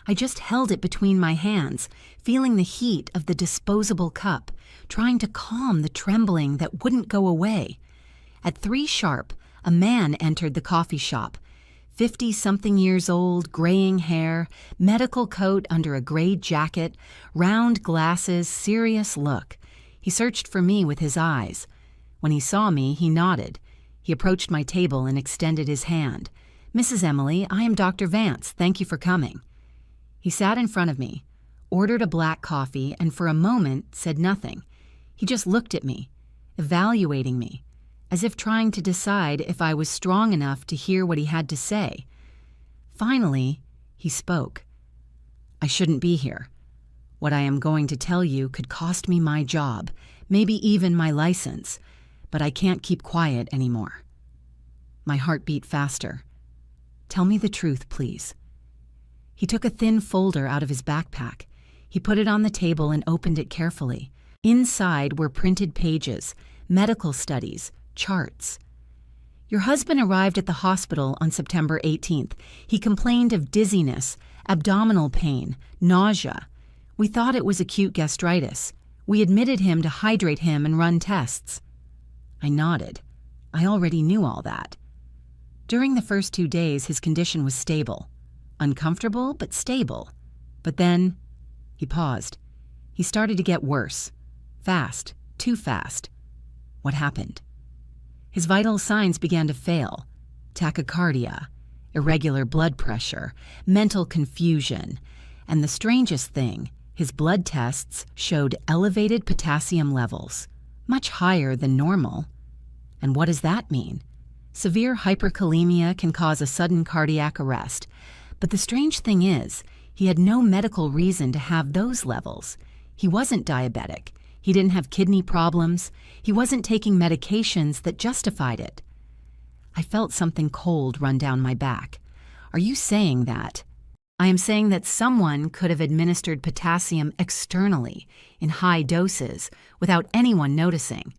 I just held it between my hands, feeling the heat of the disposable cup, trying to calm the trembling that wouldn't go away. At 3 sharp, a man entered the coffee shop. 50-something years old, graying hair, medical coat under a gray jacket, round glasses, serious look. He searched for me with his eyes. When he saw me, he nodded. He approached my table and extended his hand. "Mrs. Emily, I am Dr. Vance. Thank you for coming." He sat in front of me, ordered a black coffee, and for a moment said nothing. He just looked at me, evaluating me, as if trying to decide if I was strong enough to hear what he had to say. Finally, he spoke. "I shouldn't be here. What I am going to tell you could cost me my job, maybe even my license, but I can't keep quiet anymore." My heart beat faster. "Tell me the truth, please." He took a thin folder out of his backpack. He put it on the table and opened it carefully. Inside were printed pages, medical studies, charts. "Your husband arrived at the hospital on September 18th. He complained of dizziness, abdominal pain, nausea. We thought it was acute gastritis. We admitted him to hydrate him and run tests." I nodded. I already knew all that. During the first 2 days, his condition was stable. Uncomfortable, but stable. But then, he paused. He started to get worse. Fast, too fast. What happened? His vital signs began to fail. Tachycardia, irregular blood pressure, mental confusion, and the strangest thing, his blood tests showed elevated potassium levels, much higher than normal. And what does that mean? Severe hyperkalemia can cause a sudden cardiac arrest, but the strange thing is, he had no medical reason to have those levels. He wasn't diabetic. He didn't have kidney problems. He wasn't taking medications that justified it. I felt something cold run down my back. "Are you saying that?" "I am saying that someone could have administered potassium externally, in high doses, without anyone noticing."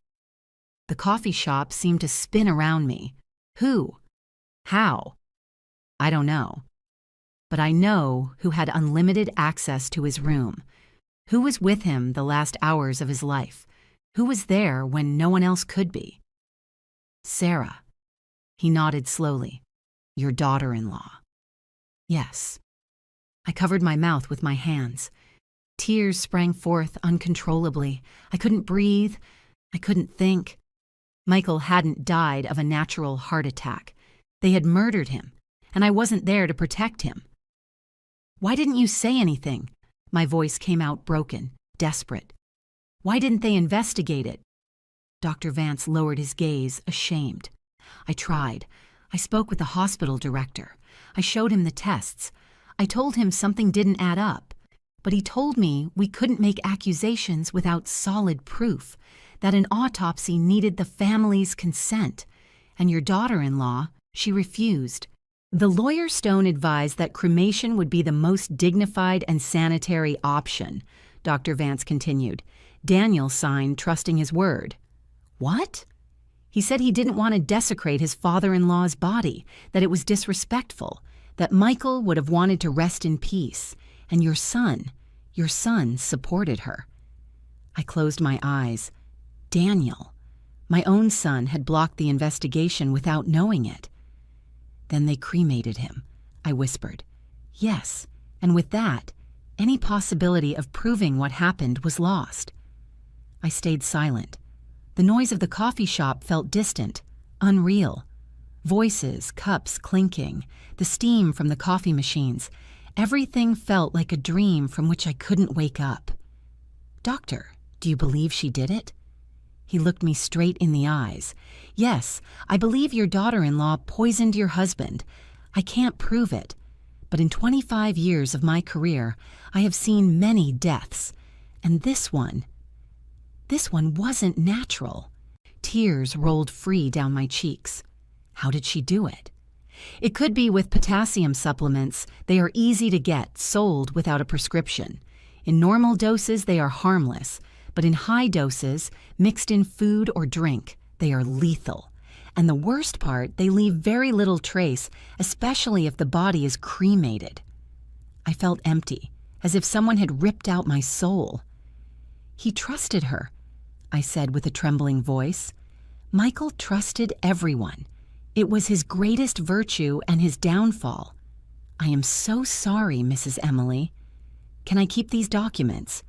The coffee shop seemed to spin around me. Who? How? I don't know. But I know who had unlimited access to his room. Who was with him the last hours of his life? Who was there when no one else could be? "Sarah." He nodded slowly. "Your daughter-in-law." "Yes." I covered my mouth with my hands. Tears sprang forth uncontrollably. I couldn't breathe. I couldn't think. Michael hadn't died of a natural heart attack. They had murdered him, and I wasn't there to protect him. "Why didn't you say anything?" My voice came out broken, desperate. "Why didn't they investigate it?" Dr. Vance lowered his gaze, ashamed. I tried. I spoke with the hospital director. I showed him the tests. I told him something didn't add up. But he told me we couldn't make accusations without solid proof, that an autopsy needed the family's consent. And your daughter-in-law, she refused. The lawyer Stone advised that cremation would be the most dignified and sanitary option, Dr. Vance continued. Daniel signed trusting his word. What? He said he didn't want to desecrate his father-in-law's body, that it was disrespectful, that Michael would have wanted to rest in peace, and your son supported her. I closed my eyes. Daniel, my own son, had blocked the investigation without knowing it. Then they cremated him, I whispered. Yes, and with that, any possibility of proving what happened was lost. I stayed silent. The noise of the coffee shop felt distant, unreal. Voices, cups clinking, the steam from the coffee machines. Everything felt like a dream from which I couldn't wake up. Doctor, do you believe she did it? He looked me straight in the eyes. Yes, I believe your daughter-in-law poisoned your husband. I can't prove it. But in 25 years of my career, I have seen many deaths. And this one wasn't natural. Tears rolled free down my cheeks. How did she do it? It could be with potassium supplements. They are easy to get, sold without a prescription. In normal doses, they are harmless, but in high doses, mixed in food or drink, they are lethal. And the worst part, they leave very little trace, especially if the body is cremated. I felt empty, as if someone had ripped out my soul. He trusted her, I said with a trembling voice. Michael trusted everyone. It was his greatest virtue and his downfall. I am so sorry, Mrs. Emily. Can I keep these documents?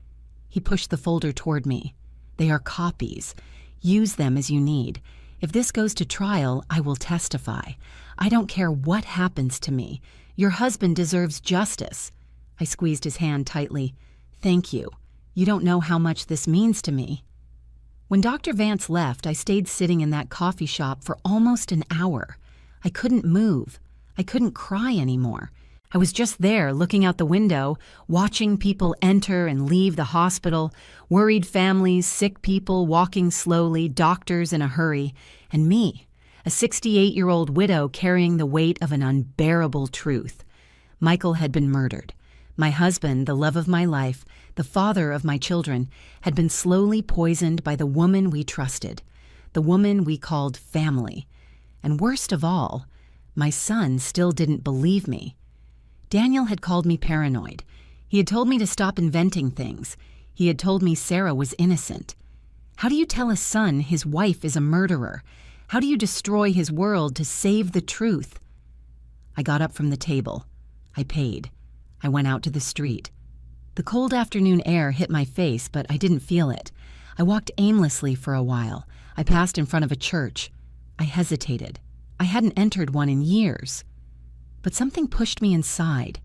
He pushed the folder toward me. They are copies. Use them as you need. If this goes to trial, I will testify. I don't care what happens to me. Your husband deserves justice. I squeezed his hand tightly. Thank you. You don't know how much this means to me. When Dr. Vance left, I stayed sitting in that coffee shop for almost an hour. I couldn't move. I couldn't cry anymore. I was just there, looking out the window, watching people enter and leave the hospital, worried families, sick people walking slowly, doctors in a hurry, and me, a 68-year-old widow carrying the weight of an unbearable truth. Michael had been murdered. My husband, the love of my life, the father of my children, had been slowly poisoned by the woman we trusted, the woman we called family. And worst of all, my son still didn't believe me. Daniel had called me paranoid. He had told me to stop inventing things. He had told me Sarah was innocent. How do you tell a son his wife is a murderer? How do you destroy his world to save the truth? I got up from the table. I paid. I went out to the street. The cold afternoon air hit my face, but I didn't feel it. I walked aimlessly for a while. I passed in front of a church. I hesitated. I hadn't entered one in years. But something pushed me inside.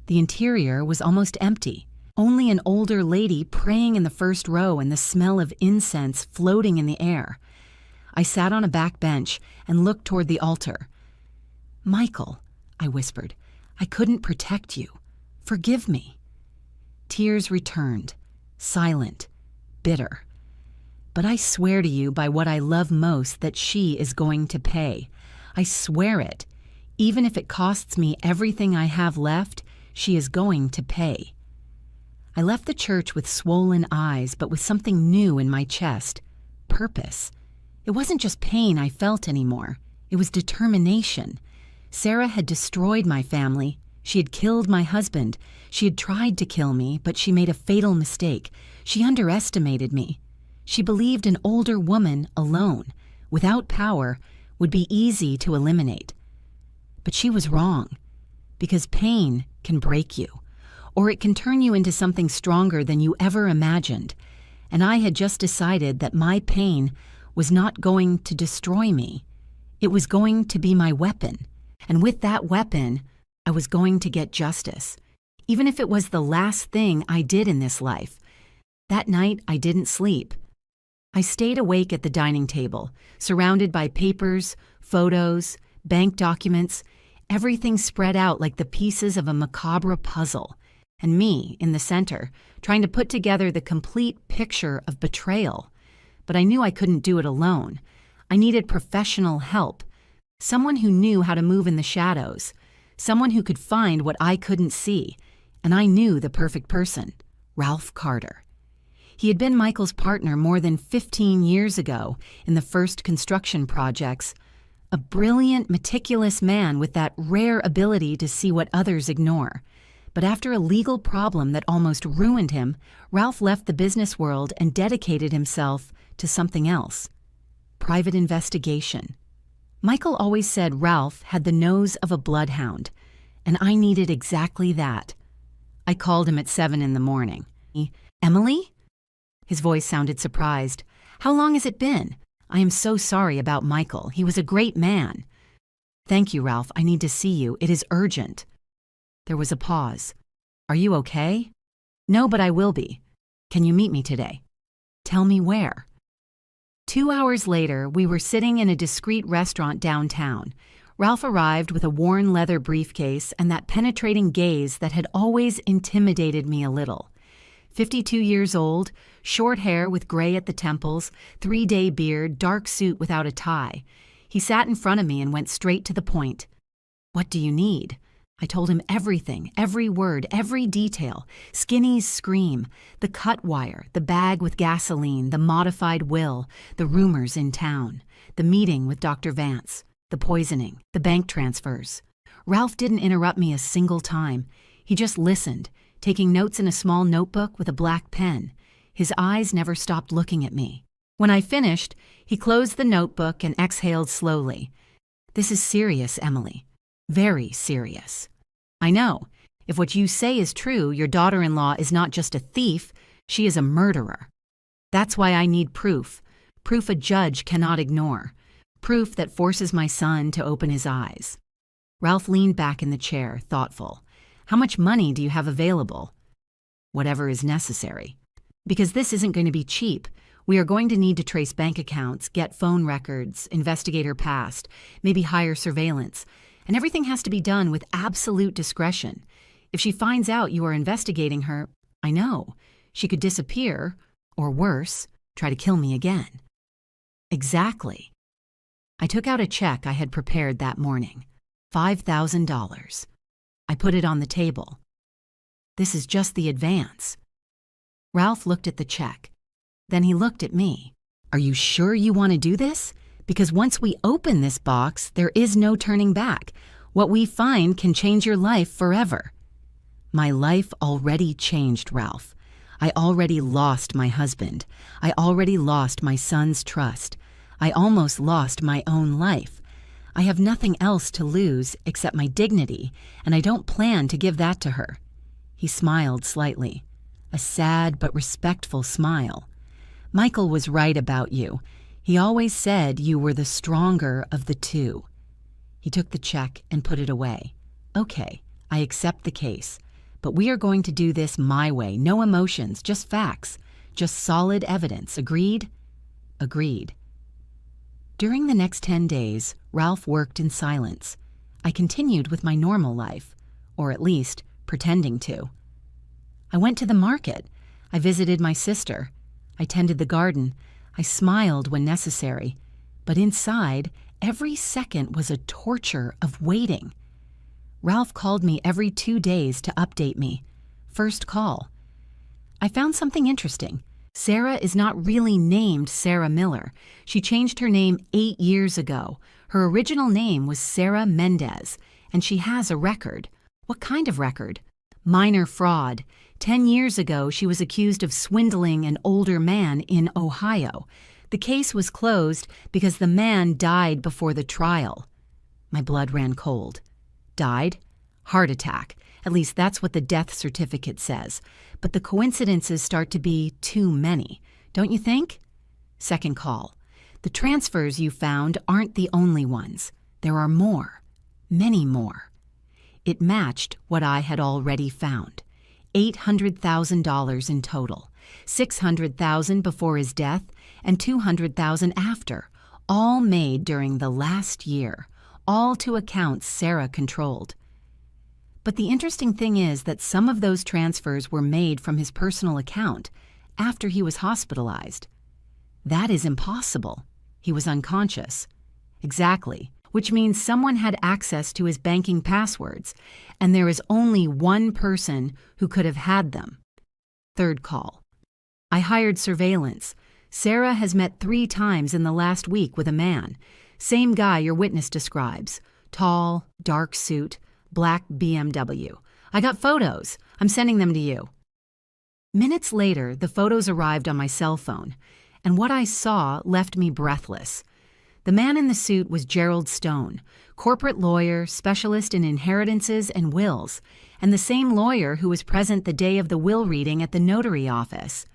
The interior was almost empty. Only an older lady praying in the first row and the smell of incense floating in the air. I sat on a back bench and looked toward the altar. Michael, I whispered, I couldn't protect you. Forgive me. Tears returned, silent, bitter. But I swear to you by what I love most that she is going to pay. I swear it. Even if it costs me everything I have left, she is going to pay. I left the church with swollen eyes, but with something new in my chest. Purpose. It wasn't just pain I felt anymore. It was determination. Sarah had destroyed my family. She had killed my husband. She had tried to kill me, but she made a fatal mistake. She underestimated me. She believed an older woman alone, without power, would be easy to eliminate. But she was wrong, because pain can break you, or it can turn you into something stronger than you ever imagined. And I had just decided that my pain was not going to destroy me. It was going to be my weapon. And with that weapon, I was going to get justice, even if it was the last thing I did in this life. That night, I didn't sleep. I stayed awake at the dining table, surrounded by papers, photos, bank documents, everything spread out like the pieces of a macabre puzzle, and me in the center, trying to put together the complete picture of betrayal. But I knew I couldn't do it alone. I needed professional help, someone who knew how to move in the shadows, someone who could find what I couldn't see, and I knew the perfect person, Ralph Carter. He had been Michael's partner more than 15 years ago in the first construction projects. A brilliant, meticulous man with that rare ability to see what others ignore. But after a legal problem that almost ruined him, Ralph left the business world and dedicated himself to something else. Private investigation. Michael always said Ralph had the nose of a bloodhound, and I needed exactly that. I called him at 7 in the morning. "Emily?" His voice sounded surprised. "How long has it been? I am so sorry about Michael. He was a great man." "Thank you, Ralph. I need to see you. It is urgent." There was a pause. "Are you okay?" "No, but I will be. Can you meet me today?" "Tell me where." 2 hours later, we were sitting in a discreet restaurant downtown. Ralph arrived with a worn leather briefcase and that penetrating gaze that had always intimidated me a little. 52 years old, short hair with gray at the temples, 3-day beard, dark suit without a tie. He sat in front of me and went straight to the point. "What do you need?" I told him everything, every word, every detail. Skinny's scream, the cut wire, the bag with gasoline, the modified will, the rumors in town, the meeting with Dr. Vance, the poisoning, the bank transfers. Ralph didn't interrupt me a single time. He just listened, taking notes in a small notebook with a black pen. His eyes never stopped looking at me. When I finished, he closed the notebook and exhaled slowly. "This is serious, Emily. Very serious. I know. If what you say is true, your daughter-in-law is not just a thief, she is a murderer. That's why I need proof. Proof a judge cannot ignore. Proof that forces my son to open his eyes." Ralph leaned back in the chair, thoughtful. "How much money do you have available?" "Whatever is necessary. Because this isn't going to be cheap. We are going to need to trace bank accounts, get phone records, investigate her past, maybe hire surveillance. And everything has to be done with absolute discretion. If she finds out you are investigating her, I know, she could disappear, or worse, try to kill me again." "Exactly." I took out a check I had prepared that morning. $5,000. I put it on the table. "This is just the advance." Ralph looked at the check. Then he looked at me. "Are you sure you want to do this? Because once we open this box, there is no turning back. What we find can change your life forever." My life already changed, Ralph. I already lost my husband. I already lost my son's trust. I almost lost my own life. I have nothing else to lose except my dignity, and I don't plan to give that to her. He smiled slightly, a sad but respectful smile. "Michael was right about you. He always said you were the stronger of the two." He took the check and put it away. "Okay, I accept the case. But we are going to do this my way. No emotions, just facts. Just solid evidence. Agreed?" "Agreed." During the next 10 days, Ralph worked in silence. I continued with my normal life, or at least pretending to. I went to the market. I visited my sister. I tended the garden. I smiled when necessary. But inside, every second was a torture of waiting. Ralph called me every 2 days to update me. First call. I found something interesting. Sarah is not really named Sarah Miller. She changed her name 8 years ago. Her original name was Sarah Mendez, and she has a record. What kind of record? Minor fraud. 10 years ago, she was accused of swindling an older man in Ohio. The case was closed because the man died before the trial. My blood ran cold. Died? Heart attack. At least that's what the death certificate says. But the coincidences start to be too many, don't you think? Second call. The transfers you found aren't the only ones. There are more. Many more. It matched what I had already found. $800,000 in total. $600,000 before his death and $200,000 after, all made during the last year, all to accounts Sarah controlled. But the interesting thing is that some of those transfers were made from his personal account after he was hospitalized. That is impossible. He was unconscious. Exactly, which means someone had access to his banking passwords, and there is only one person who could have had them. Third call. I hired surveillance. Sarah has met 3 times in the last week with a man. Same guy your witness describes. Tall, dark suit, black BMW. I got photos. I'm sending them to you. Minutes later, the photos arrived on my cell phone, and what I saw left me breathless. The man in the suit was Gerald Stone, corporate lawyer, specialist in inheritances and wills, and the same lawyer who was present the day of the will reading at the notary office.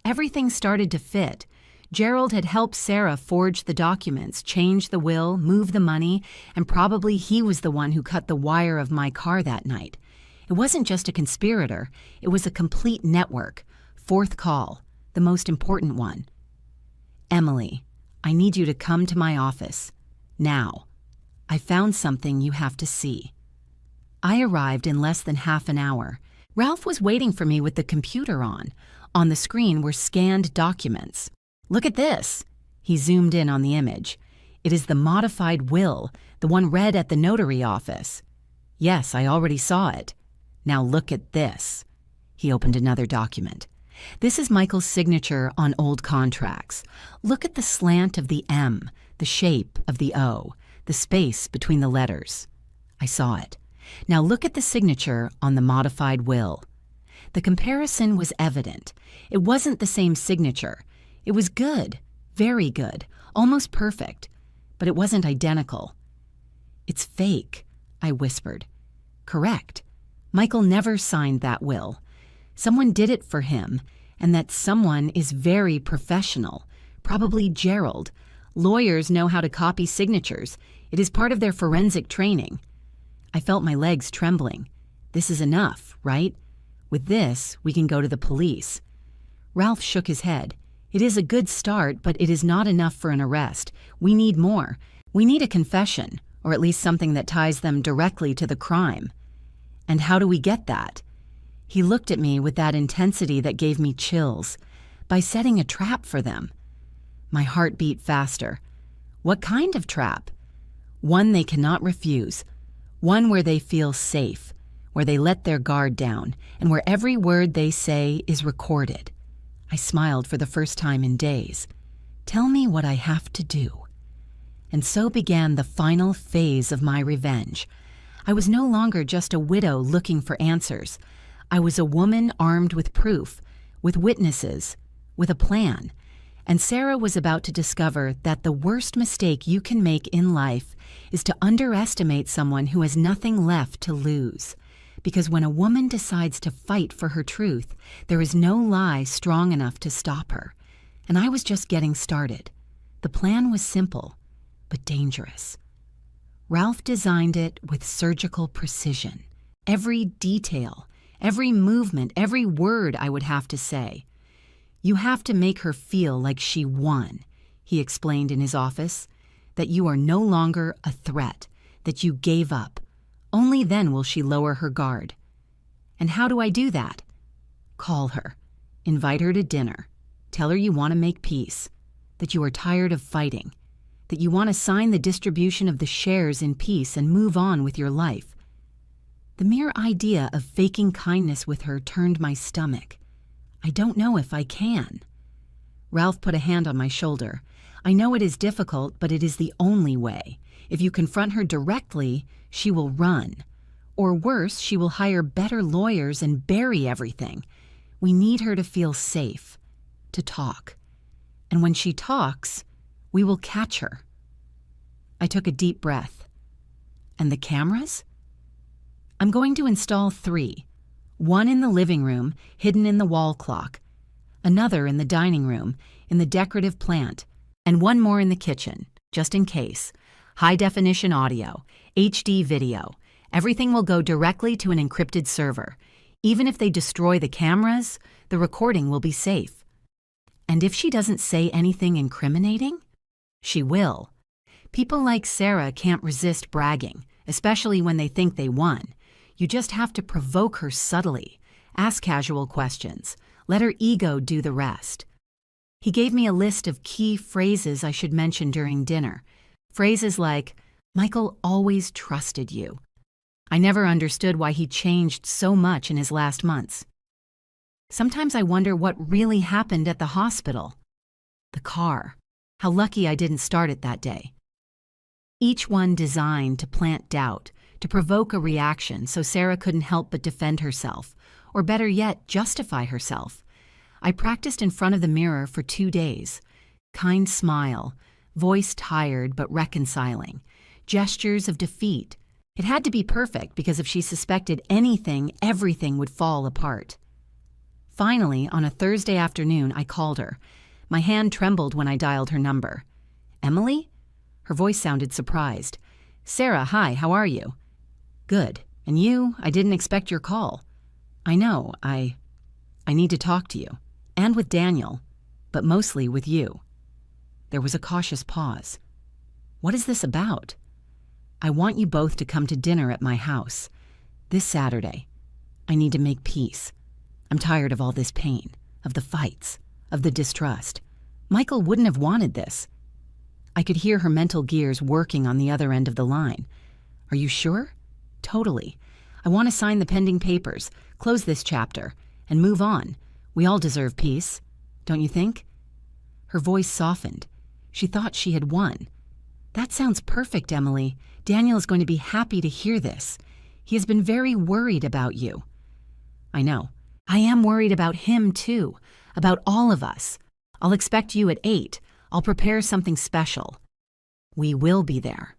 Everything started to fit. Gerald had helped Sarah forge the documents, change the will, move the money, and probably he was the one who cut the wire of my car that night. It wasn't just a conspirator, it was a complete network. 4th call, the most important one. Emily, I need you to come to my office. Now. I found something you have to see. I arrived in less than half an hour. Ralph was waiting for me with the computer on. On the screen were scanned documents. Look at this. He zoomed in on the image. It is the modified will, the one read at the notary office. Yes, I already saw it. Now look at this. He opened another document. This is Michael's signature on old contracts. Look at the slant of the M, the shape of the O, the space between the letters. I saw it. Now look at the signature on the modified will. The comparison was evident. It wasn't the same signature. It was good, very good, almost perfect, but it wasn't identical. It's fake, I whispered. Correct. Michael never signed that will. Someone did it for him, and that someone is very professional, probably Gerald. Lawyers know how to copy signatures. It is part of their forensic training. I felt my legs trembling. This is enough, right? With this, we can go to the police. Ralph shook his head. It is a good start, but it is not enough for an arrest. We need more. We need a confession, or at least something that ties them directly to the crime. And how do we get that? He looked at me with that intensity that gave me chills. By setting a trap for them. My heart beat faster. What kind of trap? One they cannot refuse. One where they feel safe, where they let their guard down, and where every word they say is recorded. I smiled for the first time in days. Tell me what I have to do. And so began the final phase of my revenge. I was no longer just a widow looking for answers. I was a woman armed with proof, with witnesses, with a plan. And Sarah was about to discover that the worst mistake you can make in life is to underestimate someone who has nothing left to lose. Because when a woman decides to fight for her truth, there is no lie strong enough to stop her. And I was just getting started. The plan was simple, but dangerous. Ralph designed it with surgical precision. Every detail, every movement, every word I would have to say. You have to make her feel like she won, he explained in his office, that you are no longer a threat, that you gave up. Only then will she lower her guard. And how do I do that? Call her. Invite her to dinner. Tell her you want to make peace, that you are tired of fighting, that you want to sign the distribution of the shares in peace and move on with your life. The mere idea of faking kindness with her turned my stomach. I don't know if I can. Ralph put a hand on my shoulder. I know it is difficult, but it is the only way. If you confront her directly, she will run. Or worse, she will hire better lawyers and bury everything. We need her to feel safe, to talk. And when she talks, we will catch her. I took a deep breath. And the cameras? I'm going to install 3. One in the living room, hidden in the wall clock. Another in the dining room, in the decorative plant. And one more in the kitchen, just in case. High-definition audio, HD video. Everything will go directly to an encrypted server. Even if they destroy the cameras, the recording will be safe. And if she doesn't say anything incriminating? She will. People like Sarah can't resist bragging, especially when they think they won. You just have to provoke her subtly, ask casual questions, let her ego do the rest. He gave me a list of key phrases I should mention during dinner. Phrases like, Michael always trusted you. I never understood why he changed so much in his last months. Sometimes I wonder what really happened at the hospital. The car. How lucky I didn't start it that day. Each one designed to plant doubt, to provoke a reaction so Sarah couldn't help but defend herself, or better yet, justify herself. I practiced in front of the mirror for 2 days. Kind smile, voice tired but reconciling, gestures of defeat. It had to be perfect because if she suspected anything, everything would fall apart. Finally, on a Thursday afternoon, I called her. My hand trembled when I dialed her number. Emily? Her voice sounded surprised. Sarah, hi, how are you? Good. And you? I didn't expect your call. I know, I need to talk to you. And with Daniel. But mostly with you. There was a cautious pause. What is this about? I want you both to come to dinner at my house. This Saturday. I need to make peace. I'm tired of all this pain, of the fights, of the distrust. Michael wouldn't have wanted this. I could hear her mental gears working on the other end of the line. Are you sure? Totally. I want to sign the pending papers, close this chapter, and move on. We all deserve peace, don't you think? Her voice softened. She thought she had won. That sounds perfect, Emily. Daniel is going to be happy to hear this. He has been very worried about you. I know. I am worried about him, too. About all of us. I'll expect you at 8. I'll prepare something special. We will be there.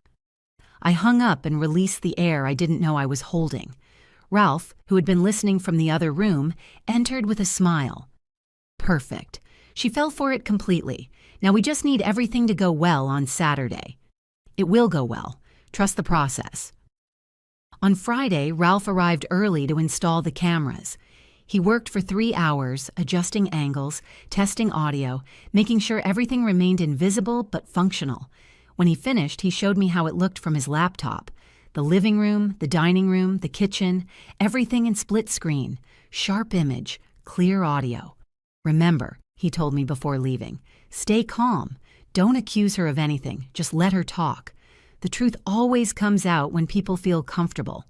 I hung up and released the air I didn't know I was holding. Ralph, who had been listening from the other room, entered with a smile. Perfect. She fell for it completely. Now we just need everything to go well on Saturday. It will go well. Trust the process. On Friday, Ralph arrived early to install the cameras. He worked for 3 hours, adjusting angles, testing audio, making sure everything remained invisible but functional. When he finished, he showed me how it looked from his laptop. The living room, the dining room, the kitchen, everything in split screen, sharp image, clear audio. Remember, he told me before leaving, stay calm. Don't accuse her of anything, just let her talk. The truth always comes out when people feel comfortable.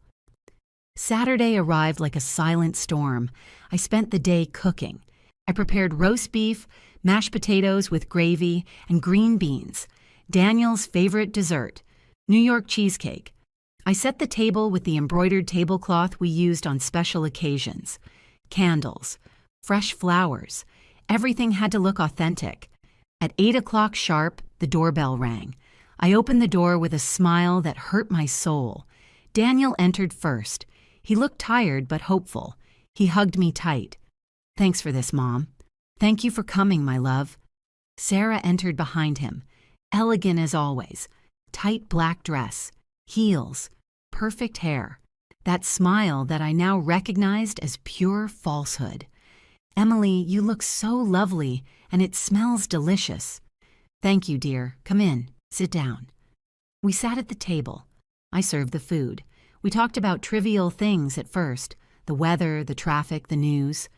Saturday arrived like a silent storm. I spent the day cooking. I prepared roast beef, mashed potatoes with gravy, and green beans. Daniel's favorite dessert, New York cheesecake. I set the table with the embroidered tablecloth we used on special occasions. Candles, fresh flowers. Everything had to look authentic. At 8 o'clock sharp, the doorbell rang. I opened the door with a smile that hurt my soul. Daniel entered first. He looked tired but hopeful. He hugged me tight. Thanks for this, Mom. Thank you for coming, my love. Sarah entered behind him, elegant as always. Tight black dress, heels, perfect hair. That smile that I now recognized as pure falsehood. Emily, you look so lovely, and it smells delicious. Thank you, dear. Come in. Sit down. We sat at the table. I served the food. We talked about trivial things at first, the weather, the traffic, the news.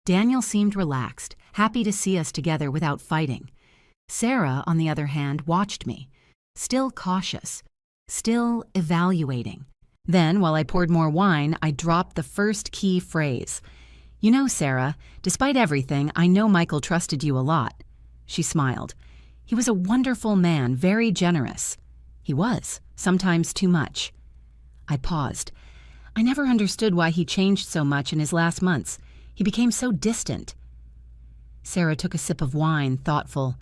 Daniel seemed relaxed, happy to see us together without fighting. Sarah, on the other hand, watched me, still cautious, still evaluating. Then, while I poured more wine, I dropped the first key phrase. You know, Sarah, despite everything, I know Michael trusted you a lot. She smiled. He was a wonderful man, very generous. He was, sometimes too much. I paused. I never understood why he changed so much in his last months. He became so distant. Sarah took a sip of wine, thoughtful.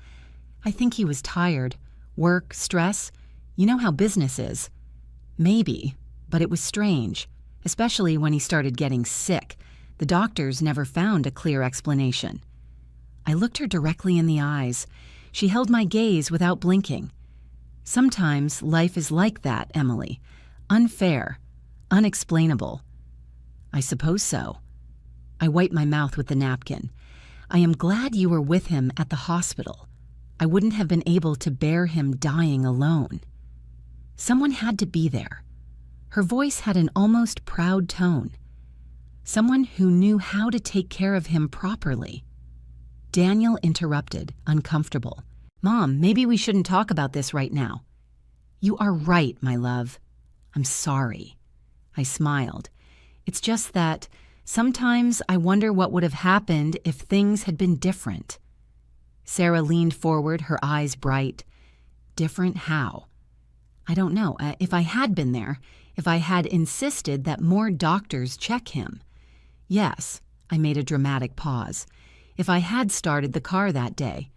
I think he was tired. Work, stress. You know how business is. Maybe, but it was strange, especially when he started getting sick. The doctors never found a clear explanation. I looked her directly in the eyes. She held my gaze without blinking. Sometimes life is like that, Emily. Unfair, unexplainable. I suppose so. I wiped my mouth with the napkin. I am glad you were with him at the hospital. I wouldn't have been able to bear him dying alone. Someone had to be there. Her voice had an almost proud tone. Someone who knew how to take care of him properly. Daniel interrupted, uncomfortable. Mom, maybe we shouldn't talk about this right now. You are right, my love. I'm sorry. I smiled. It's just that Sometimes I wonder what would have happened if things had been different. Sarah leaned forward, her eyes bright. Different how? I don't know. If I had been there, if I had insisted that more doctors check him. Yes, I made a dramatic pause. If I had started the car that day.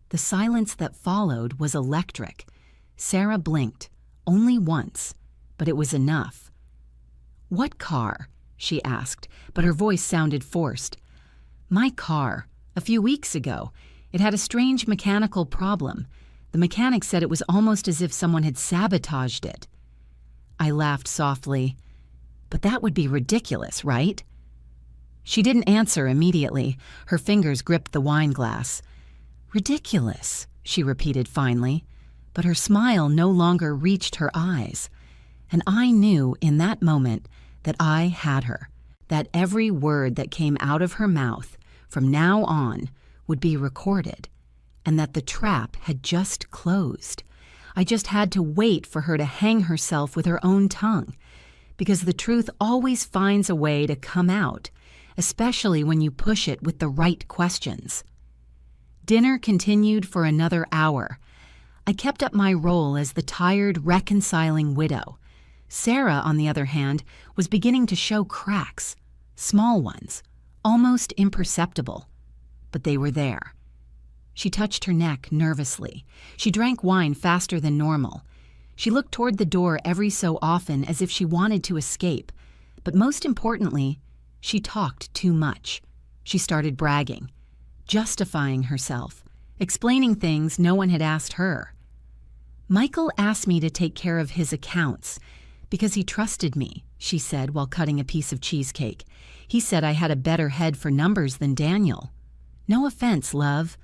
The silence that followed was electric. Sarah blinked, only once, but it was enough. "What car?" she asked, but her voice sounded forced. "My car. A few weeks ago. It had a strange mechanical problem. The mechanic said it was almost as if someone had sabotaged it." I laughed softly. "But that would be ridiculous, right?" She didn't answer immediately. Her fingers gripped the wine glass. "Ridiculous," she repeated finally, but her smile no longer reached her eyes. And I knew in that moment that I had her, that every word that came out of her mouth from now on would be recorded, and that the trap had just closed. I just had to wait for her to hang herself with her own tongue, because the truth always finds a way to come out, especially when you push it with the right questions. Dinner continued for another hour. I kept up my role as the tired, reconciling widow. Sarah, on the other hand, was beginning to show cracks, small ones, almost imperceptible. But they were there. She touched her neck nervously. She drank wine faster than normal. She looked toward the door every so often as if she wanted to escape. But most importantly, she talked too much. She started bragging, justifying herself, explaining things no one had asked her. "Michael asked me to take care of his accounts because he trusted me," she said while cutting a piece of cheesecake. "He said I had a better head for numbers than Daniel." "No offense, love."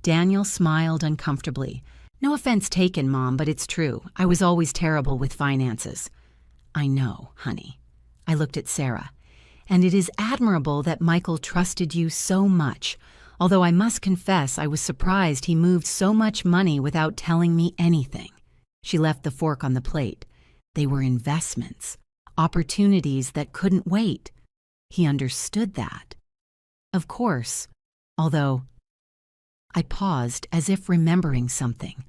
Daniel smiled uncomfortably. "No offense taken, Mom, but it's true. I was always terrible with finances." "I know, honey." I looked at Sarah. "And it is admirable that Michael trusted you so much, although I must confess I was surprised he moved so much money without telling me anything." She left the fork on the plate. They were investments, opportunities that couldn't wait. He understood that. Of course, although I paused as if remembering something.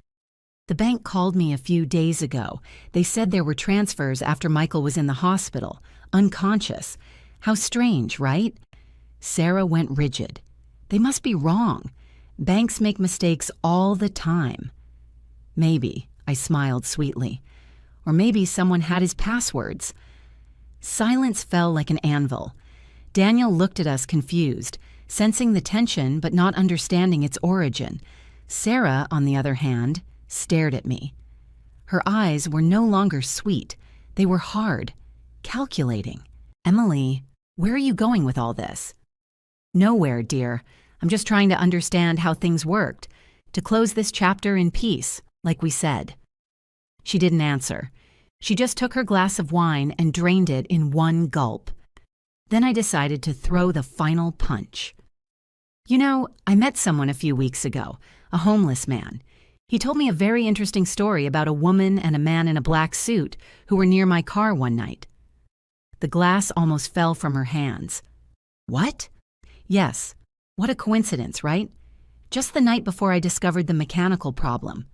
"The bank called me a few days ago. They said there were transfers after Michael was in the hospital, unconscious. How strange, right?" Sarah went rigid. "They must be wrong. Banks make mistakes all the time." "Maybe," I smiled sweetly. "Or maybe someone had his passwords." Silence fell like an anvil. Daniel looked at us confused, sensing the tension but not understanding its origin. Sarah, on the other hand, stared at me. Her eyes were no longer sweet. They were hard, calculating. "Emily, where are you going with all this?" "Nowhere, dear. I'm just trying to understand how things worked, to close this chapter in peace, like we said." She didn't answer. She just took her glass of wine and drained it in one gulp. Then I decided to throw the final punch. "You know, I met someone a few weeks ago, a homeless man. He told me a very interesting story about a woman and a man in a black suit who were near my car one night." The glass almost fell from her hands. "What?" "Yes. What a coincidence, right? Just the night before I discovered the mechanical problem."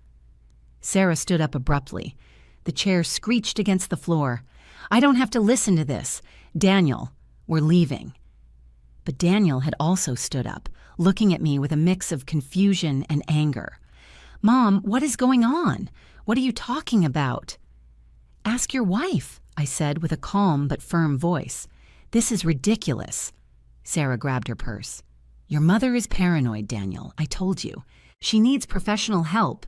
Sarah stood up abruptly. The chair screeched against the floor. "I don't have to listen to this. Daniel, we're leaving." But Daniel had also stood up, looking at me with a mix of confusion and anger. "Mom, what is going on? What are you talking about?" "Ask your wife," I said with a calm but firm voice. "This is ridiculous." Sarah grabbed her purse. "Your mother is paranoid, Daniel. I told you. She needs professional help."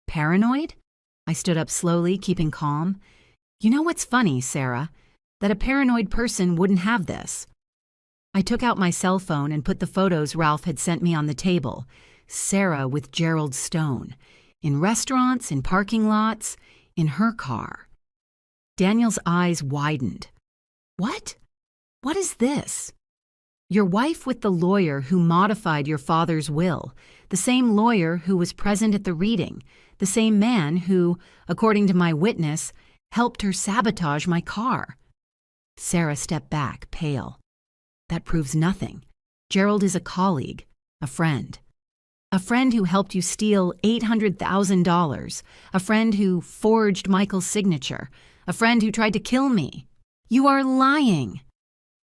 "Paranoid?" I stood up slowly, keeping calm. "You know what's funny, Sarah? That a paranoid person wouldn't have this." I took out my cell phone and put the photos Ralph had sent me on the table. Sarah with Gerald Stone. In restaurants, in parking lots, in her car. Daniel's eyes widened. "What? What is this?" "Your wife with the lawyer who modified your father's will, the same lawyer who was present at the reading, the same man who, according to my witness, helped her sabotage my car." Sarah stepped back, pale. That proves nothing. Gerald is a colleague, a friend. A friend who helped you steal $800,000. A friend who forged Michael's signature. A friend who tried to kill me. You are lying.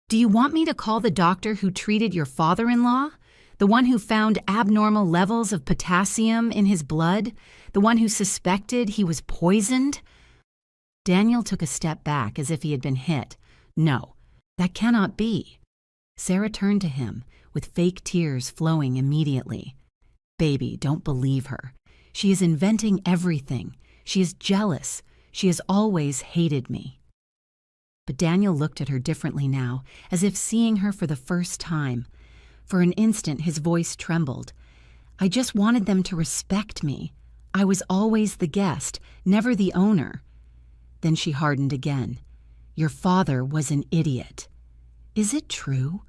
Do you want me to call the doctor who treated your father-in-law? The one who found abnormal levels of potassium in his blood? The one who suspected he was poisoned? Daniel took a step back as if he had been hit. No, that cannot be. Sarah turned to him, with fake tears flowing immediately. Baby, don't believe her. She is inventing everything. She is jealous. She has always hated me. But Daniel looked at her differently now, as if seeing her for the first time. For an instant his voice trembled. I just wanted them to respect me. I was always the guest, never the owner. Then she hardened again. Your father was an idiot. Is it true?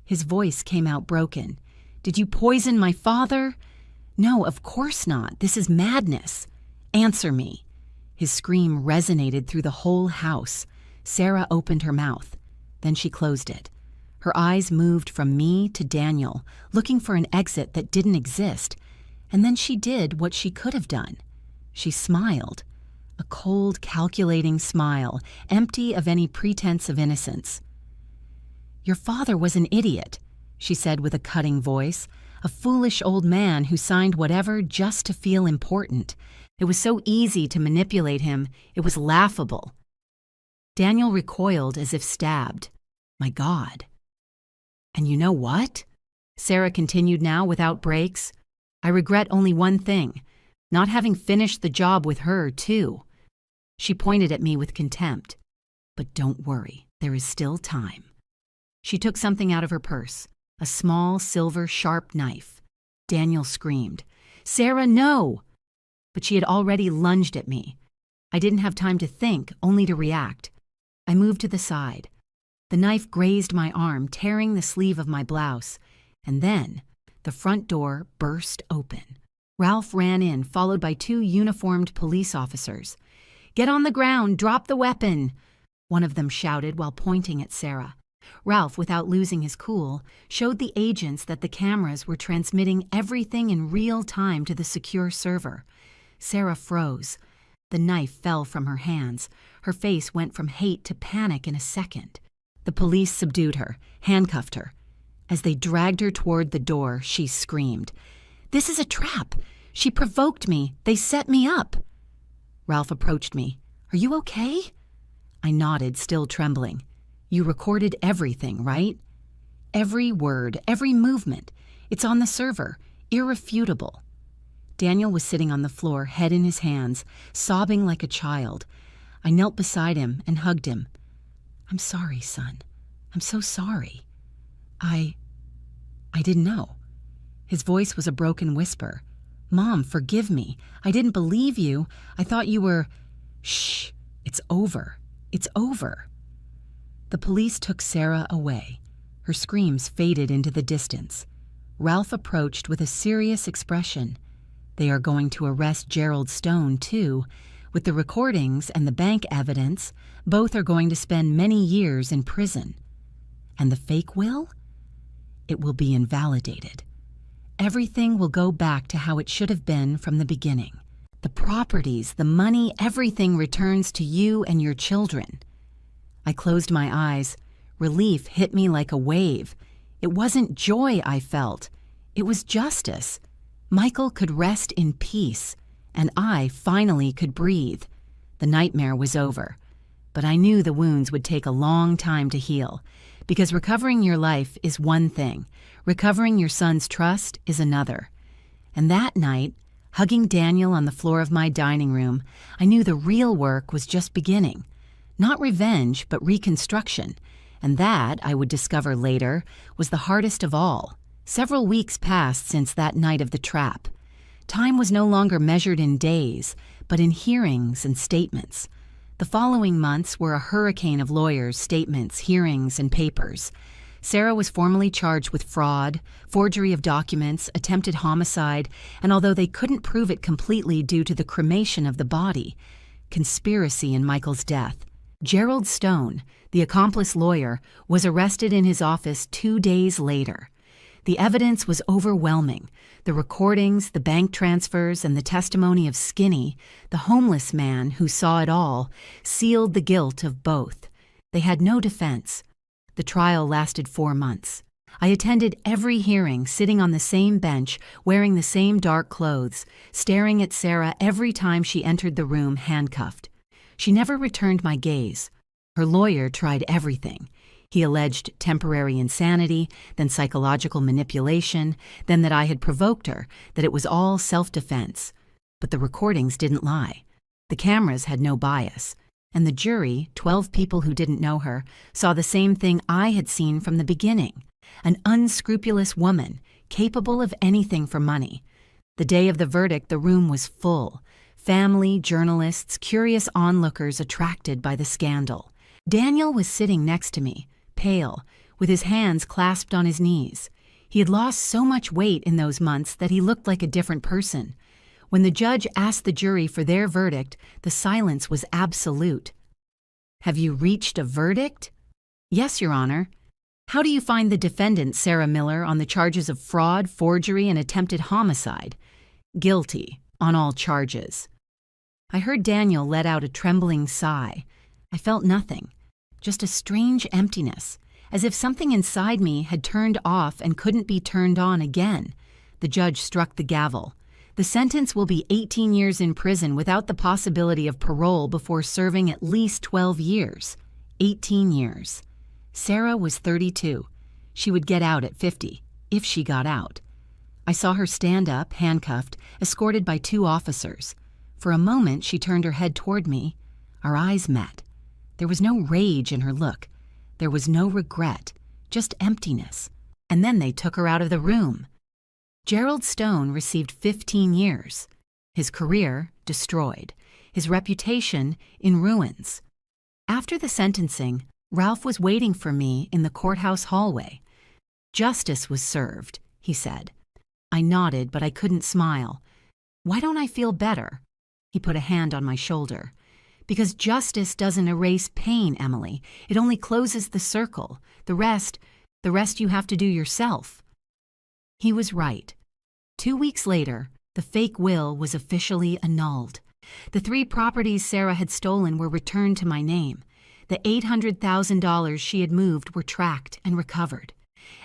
His voice came out broken. Did you poison my father? No, of course not. This is madness. Answer me. His scream resonated through the whole house. Sarah opened her mouth. Then she closed it. Her eyes moved from me to Daniel, looking for an exit that didn't exist. And then she did what she could have done. She smiled. A cold, calculating smile, empty of any pretense of innocence. Your father was an idiot, she said with a cutting voice, a foolish old man who signed whatever just to feel important. It was so easy to manipulate him, it was laughable. Daniel recoiled as if stabbed. My God. And you know what? Sarah continued now without breaks. I regret only one thing, not having finished the job with her, too. She pointed at me with contempt. But don't worry, there is still time. She took something out of her purse, a small, silver, sharp knife. Daniel screamed, Sarah, no! But she had already lunged at me. I didn't have time to think, only to react. I moved to the side. The knife grazed my arm, tearing the sleeve of my blouse. And then, the front door burst open. Ralph ran in, followed by 2 uniformed police officers. Get on the ground, drop the weapon, one of them shouted while pointing at Sarah. Ralph, without losing his cool, showed the agents that the cameras were transmitting everything in real time to the secure server. Sarah froze. The knife fell from her hands. Her face went from hate to panic in a second. The police subdued her, handcuffed her. As they dragged her toward the door, she screamed, This is a trap! She provoked me! They set me up! Ralph approached me. Are you okay? I nodded, still trembling. You recorded everything, right? Every word, every movement. It's on the server. Irrefutable. Daniel was sitting on the floor, head in his hands, sobbing like a child. I knelt beside him and hugged him. I'm sorry, son. I'm so sorry. I didn't know. His voice was a broken whisper. Mom, forgive me. I didn't believe you. I thought you were... Shh. It's over. It's over. The police took Sarah away. Her screams faded into the distance. Ralph approached with a serious expression. They are going to arrest Gerald Stone, too. With the recordings and the bank evidence, both are going to spend many years in prison. And the fake will? It will be invalidated. Everything will go back to how it should have been from the beginning. The properties, the money, everything returns to you and your children. I closed my eyes. Relief hit me like a wave. It wasn't joy I felt. It was justice. Michael could rest in peace, and I finally could breathe. The nightmare was over. But I knew the wounds would take a long time to heal, because recovering your life is one thing. Recovering your son's trust is another. And that night, hugging Daniel on the floor of my dining room, I knew the real work was just beginning. Not revenge, but reconstruction. And that, I would discover later, was the hardest of all. Several weeks passed since that night of the trap. Time was no longer measured in days, but in hearings and statements. The following months were a hurricane of lawyers, statements, hearings, and papers. Sarah was formally charged with fraud, forgery of documents, attempted homicide, and although they couldn't prove it completely due to the cremation of the body, conspiracy in Michael's death. Gerald Stone, the accomplice lawyer, was arrested in his office 2 days later. The evidence was overwhelming. The recordings, the bank transfers, and the testimony of Skinny, the homeless man who saw it all, sealed the guilt of both. They had no defense. The trial lasted 4 months. I attended every hearing, sitting on the same bench, wearing the same dark clothes, staring at Sarah every time she entered the room handcuffed. She never returned my gaze. Her lawyer tried everything. He alleged temporary insanity, then psychological manipulation, then that I had provoked her, that it was all self-defense. But the recordings didn't lie. The cameras had no bias. And the jury, 12 people who didn't know her, saw the same thing I had seen from the beginning. An unscrupulous woman, capable of anything for money. The day of the verdict, the room was full. Family, journalists, curious onlookers attracted by the scandal. Daniel was sitting next to me, pale, with his hands clasped on his knees. He had lost so much weight in those months that he looked like a different person. When the judge asked the jury for their verdict, the silence was absolute. "Have you reached a verdict?" "Yes, Your Honor." "How do you find the defendant, Sarah Miller, on the charges of fraud, forgery, and attempted homicide?" "Guilty, on all charges." I heard Daniel let out a trembling sigh. I felt nothing, just a strange emptiness, as if something inside me had turned off and couldn't be turned on again. The judge struck the gavel. "The sentence will be 18 years in prison without the possibility of parole before serving at least 12 years. 18 years. Sarah was 32. She would get out at 50, if she got out. I saw her stand up, handcuffed, escorted by 2 officers. For a moment, she turned her head toward me. Our eyes met. There was no rage in her look. There was no regret, just emptiness. And then they took her out of the room. Gerald Stone received 15 years. His career destroyed. His reputation in ruins. After the sentencing, Ralph was waiting for me in the courthouse hallway. "Justice was served," he said. I nodded, but I couldn't smile. "Why don't I feel better?" He put a hand on my shoulder. "Because justice doesn't erase pain, Emily. It only closes the circle. The rest you have to do yourself." He was right. 2 weeks later, the fake will was officially annulled. The 3 properties Sarah had stolen were returned to my name. The $800,000 she had moved were tracked and recovered.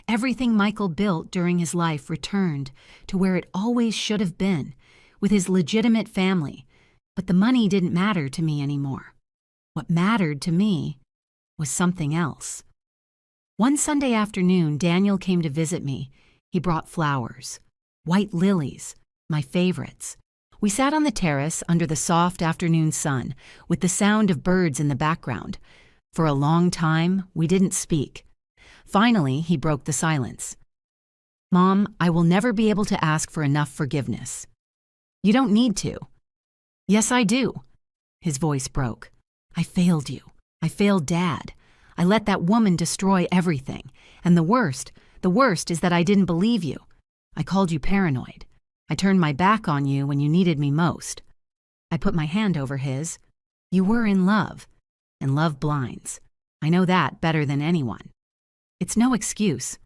Everything Michael built during his life returned to where it always should have been, with his legitimate family. But the money didn't matter to me anymore. What mattered to me was something else. One Sunday afternoon, Daniel came to visit me. He brought flowers. White lilies, my favorites. We sat on the terrace under the soft afternoon sun, with the sound of birds in the background. For a long time, we didn't speak. Finally, he broke the silence. "Mom, I will never be able to ask for enough forgiveness." "You don't need to." "Yes, I do." His voice broke. "I failed you. I failed Dad. I let that woman destroy everything. And the worst is that I didn't believe you. I called you paranoid. I turned my back on you when you needed me most." I put my hand over his. "You were in love, and love blinds. I know that better than anyone. It's no excuse.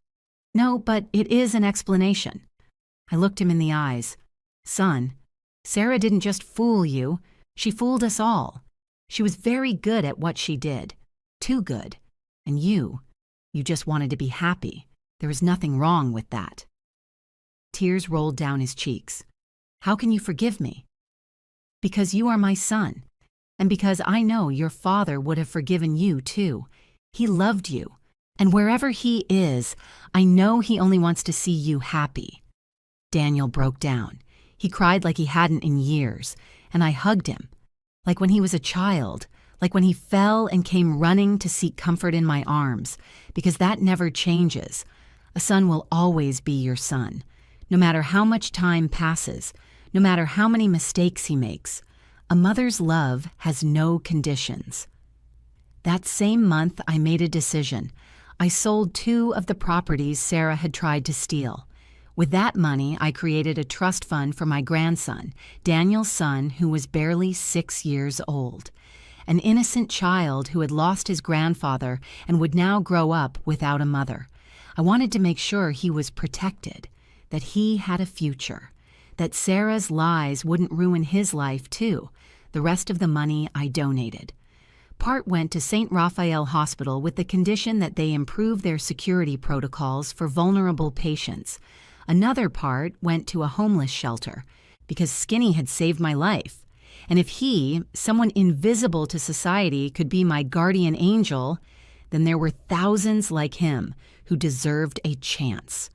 No, but it is an explanation." I looked him in the eyes. "Son, Sarah didn't just fool you. She fooled us all. She was very good at what she did. Too good. And you just wanted to be happy. There is nothing wrong with that." Tears rolled down his cheeks. "How can you forgive me?" "Because you are my son, and because I know your father would have forgiven you too. He loved you, and wherever he is, I know he only wants to see you happy." Daniel broke down. He cried like he hadn't in years, and I hugged him, like when he was a child, like when he fell and came running to seek comfort in my arms, because that never changes. A son will always be your son. No matter how much time passes, no matter how many mistakes he makes, a mother's love has no conditions. That same month, I made a decision. I sold 2 of the properties Sarah had tried to steal. With that money, I created a trust fund for my grandson, Daniel's son, who was barely 6 years old. an innocent child who had lost his grandfather and would now grow up without a mother. I wanted to make sure he was protected, that he had a future, that Sarah's lies wouldn't ruin his life too. The rest of the money I donated. Part went to St. Raphael Hospital with the condition that they improve their security protocols for vulnerable patients. Another part went to a homeless shelter, because Skinny had saved my life. And if he, someone invisible to society, could be my guardian angel, then there were thousands like him who deserved a chance.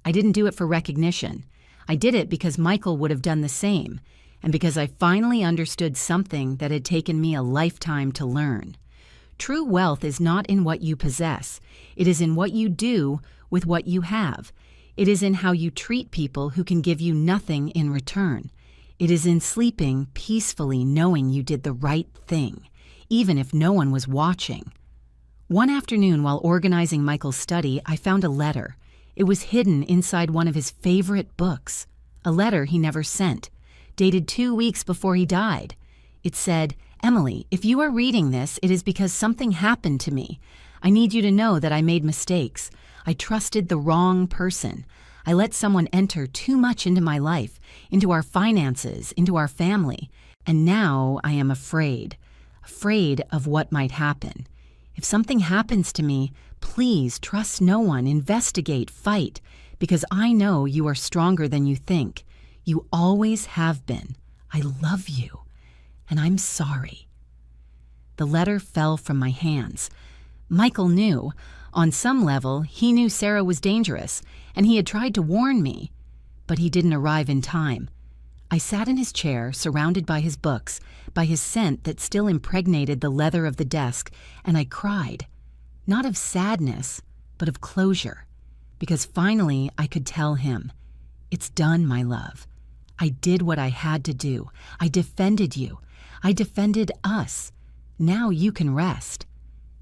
I didn't do it for recognition. I did it because Michael would have done the same, and because I finally understood something that had taken me a lifetime to learn. True wealth is not in what you possess. It is in what you do with what you have. It is in how you treat people who can give you nothing in return. It is in sleeping peacefully knowing you did the right thing, even if no one was watching. One afternoon while organizing Michael's study, I found a letter. It was hidden inside one of his favorite books, a letter he never sent, dated 2 weeks before he died. It said, "Emily, if you are reading this, it is because something happened to me. I need you to know that I made mistakes. I trusted the wrong person. I let someone enter too much into my life, into our finances, into our family. And now I am afraid of what might happen. If something happens to me, please trust no one, investigate, fight, because I know you are stronger than you think. You always have been. I love you, and I'm sorry." The letter fell from my hands. Michael knew. On some level, he knew Sarah was dangerous, and he had tried to warn me. But he didn't arrive in time. I sat in his chair, surrounded by his books, by his scent that still impregnated the leather of the desk, and I cried. Not of sadness, but of closure. Because finally I could tell him, "It's done, my love. I did what I had to do. I defended you. I defended us. Now you can rest."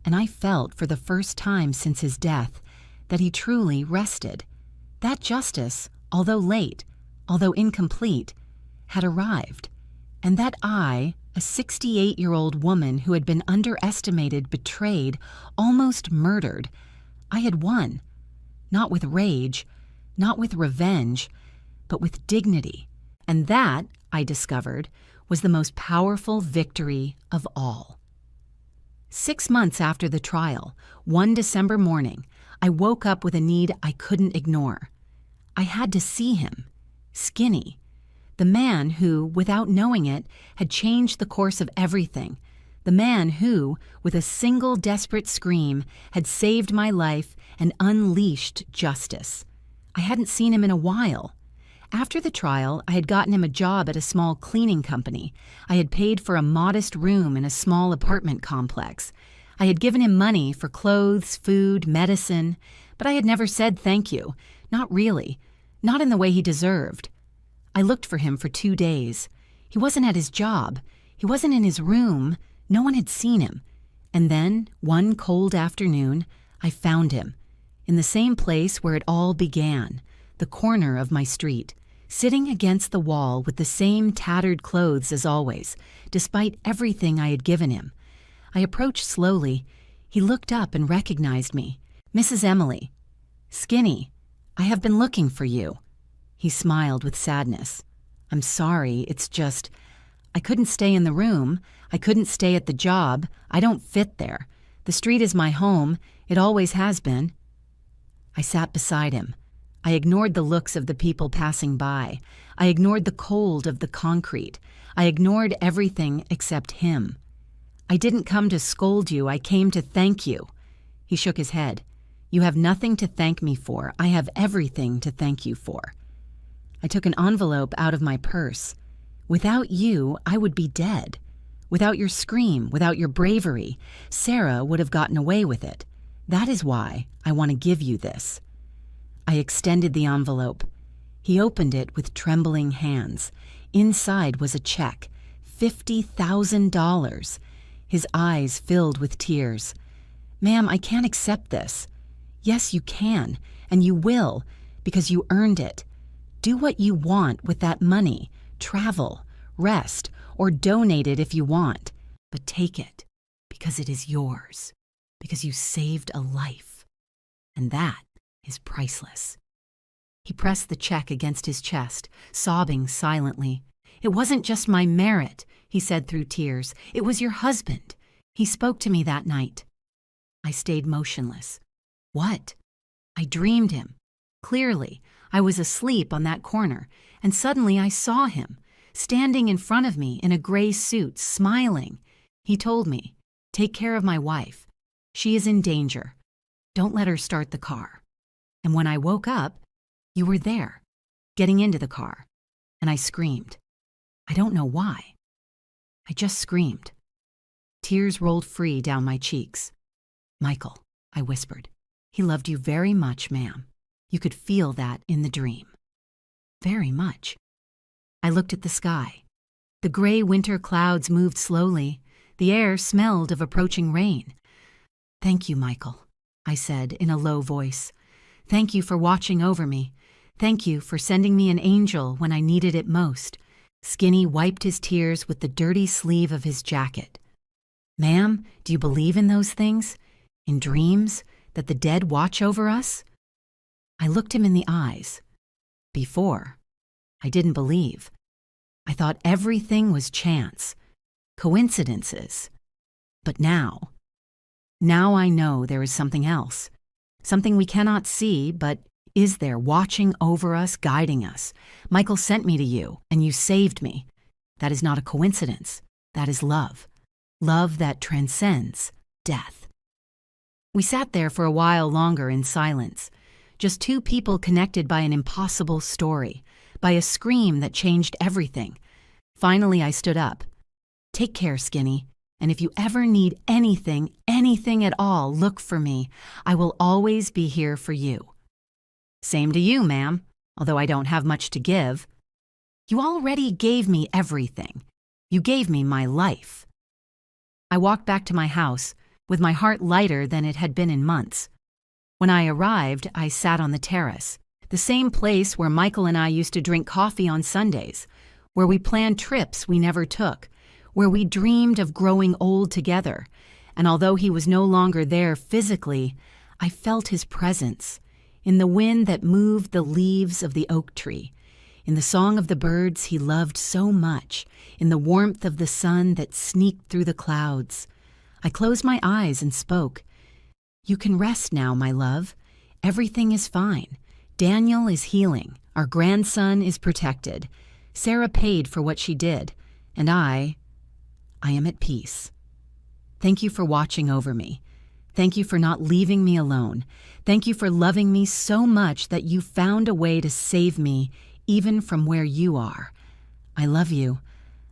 And I felt for the first time since his death that he truly rested. That justice, although late, although incomplete, had arrived. And that I, a 68-year-old woman who had been underestimated, betrayed, almost murdered, I had won. Not with rage, not with revenge, but with dignity. And that, I discovered, was the most powerful victory of all. 6 months after the trial, one December morning, I woke up with a need I couldn't ignore. I had to see him, Skinny, the man who, without knowing it, had changed the course of everything, the man who, with a single desperate scream, had saved my life and unleashed justice. I hadn't seen him in a while. After the trial, I had gotten him a job at a small cleaning company. I had paid for a modest room in a small apartment complex. I had given him money for clothes, food, medicine, but I had never said thank you. Not really. Not in the way he deserved. I looked for him for 2 days. He wasn't at his job. He wasn't in his room. No one had seen him. And then, one cold afternoon, I found him. In the same place where it all began, the corner of my street, sitting against the wall with the same tattered clothes as always, despite everything I had given him. I approached slowly. He looked up and recognized me. "Mrs. Emily." "Skinny, I have been looking for you." He smiled with sadness. "I'm sorry, it's just, I couldn't stay in the room. I couldn't stay at the job. I don't fit there. The street is my home. It always has been." I sat beside him. I ignored the looks of the people passing by. I ignored the cold of the concrete. I ignored everything except him. "I didn't come to scold you. I came to thank you." He shook his head. "You have nothing to thank me for. I have everything to thank you for." I took an envelope out of my purse. "Without you, I would be dead. Without your scream, without your bravery, Sarah would have gotten away with it. That is why I want to give you this." I extended the envelope. He opened it with trembling hands. Inside was a check, $50,000. His eyes filled with tears. "Ma'am, I can't accept this." "Yes, you can, and you will, because you earned it. Do what you want with that money. Travel, rest, or donate it if you want. but take it because it is yours, because you saved a life. And that is priceless. He pressed the check against his chest, sobbing silently. It wasn't just my merit, he said through tears. It was your husband. He spoke to me that night. I stayed motionless. What? I dreamed him. Clearly, I was asleep on that corner, and suddenly I saw him, standing in front of me in a gray suit, smiling. He told me, "Take care of my wife. She is in danger. Don't let her start the car." And when I woke up, you were there, getting into the car, and I screamed. I don't know why. I just screamed. Tears rolled free down my cheeks. "Michael," I whispered, "he loved you very much, ma'am. You could feel that in the dream." Very much. I looked at the sky. The gray winter clouds moved slowly. The air smelled of approaching rain. "Thank you, Michael," I said in a low voice. "Thank you for watching over me. Thank you for sending me an angel when I needed it most." Skinny wiped his tears with the dirty sleeve of his jacket. "Ma'am, do you believe in those things? In dreams? That the dead watch over us?" I looked him in the eyes. Before, I didn't believe. I thought everything was chance, coincidences. But now I know there is something else. Something we cannot see, but is there, watching over us, guiding us. Michael sent me to you, and you saved me. That is not a coincidence. That is love. Love that transcends death. We sat there for a while longer in silence. Just two people connected by an impossible story, by a scream that changed everything. Finally, I stood up. "Take care, Skinny. And if you ever need anything at all, look for me. I will always be here for you." "Same to you, ma'am, although I don't have much to give." "You already gave me everything. You gave me my life." I walked back to my house, with my heart lighter than it had been in months. When I arrived, I sat on the terrace, the same place where Michael and I used to drink coffee on Sundays, where we planned trips we never took, where we dreamed of growing old together. And although he was no longer there physically, I felt his presence, in the wind that moved the leaves of the oak tree, in the song of the birds he loved so much, in the warmth of the sun that sneaked through the clouds. I closed my eyes and spoke. "You can rest now, my love. Everything is fine. Daniel is healing. Our grandson is protected. Sarah paid for what she did. And I am at peace. Thank you for watching over me. Thank you for not leaving me alone. Thank you for loving me so much that you found a way to save me, even from where you are. I love you.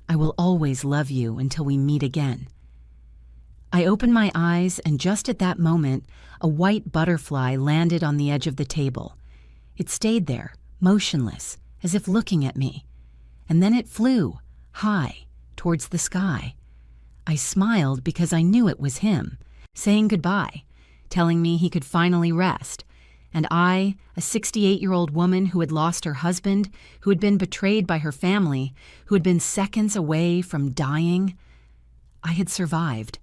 I will always love you until we meet again." I opened my eyes, and just at that moment, a white butterfly landed on the edge of the table. It stayed there, motionless, as if looking at me. And then it flew, high, towards the sky. I smiled because I knew it was him, saying goodbye, telling me he could finally rest. And I, a 68-year-old woman who had lost her husband, who had been betrayed by her family, who had been seconds away from dying, I had survived.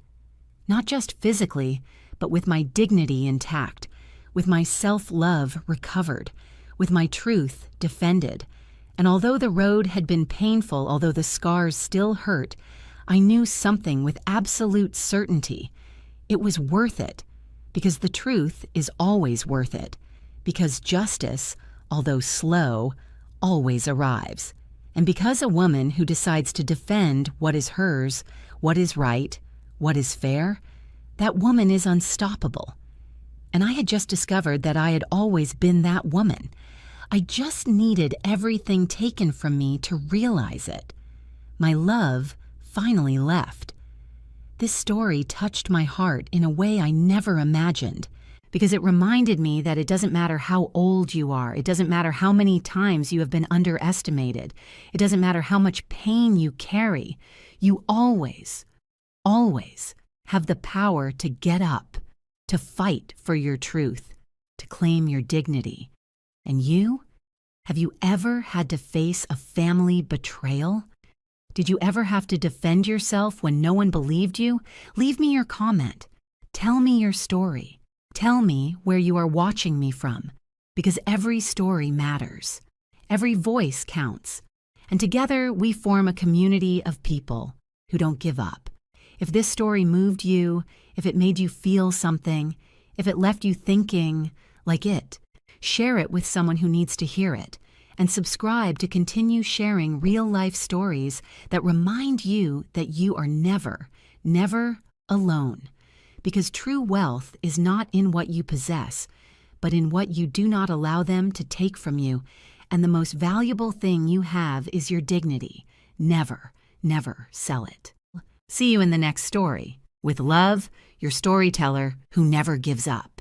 Not just physically, but with my dignity intact, with my self-love recovered, with my truth defended. And although the road had been painful, although the scars still hurt, I knew something with absolute certainty. It was worth it, because the truth is always worth it, because justice, although slow, always arrives. And because a woman who decides to defend what is hers, what is right, what is fair, that woman is unstoppable. And I had just discovered that I had always been that woman. I just needed everything taken from me to realize it. My love finally left. This story touched my heart in a way I never imagined, because it reminded me that it doesn't matter how old you are, it doesn't matter how many times you have been underestimated, it doesn't matter how much pain you carry, you always have the power to get up, to fight for your truth, to claim your dignity. And you? Have you ever had to face a family betrayal? Did you ever have to defend yourself when no one believed you? Leave me your comment. Tell me your story. Tell me where you are watching me from, because every story matters. Every voice counts. And together we form a community of people who don't give up. If this story moved you, if it made you feel something, if it left you thinking like it, share it with someone who needs to hear it, and subscribe to continue sharing real-life stories that remind you that you are never, never alone. Because true wealth is not in what you possess, but in what you do not allow them to take from you. And the most valuable thing you have is your dignity. Never, never sell it. See you in the next story. With love, your storyteller who never gives up.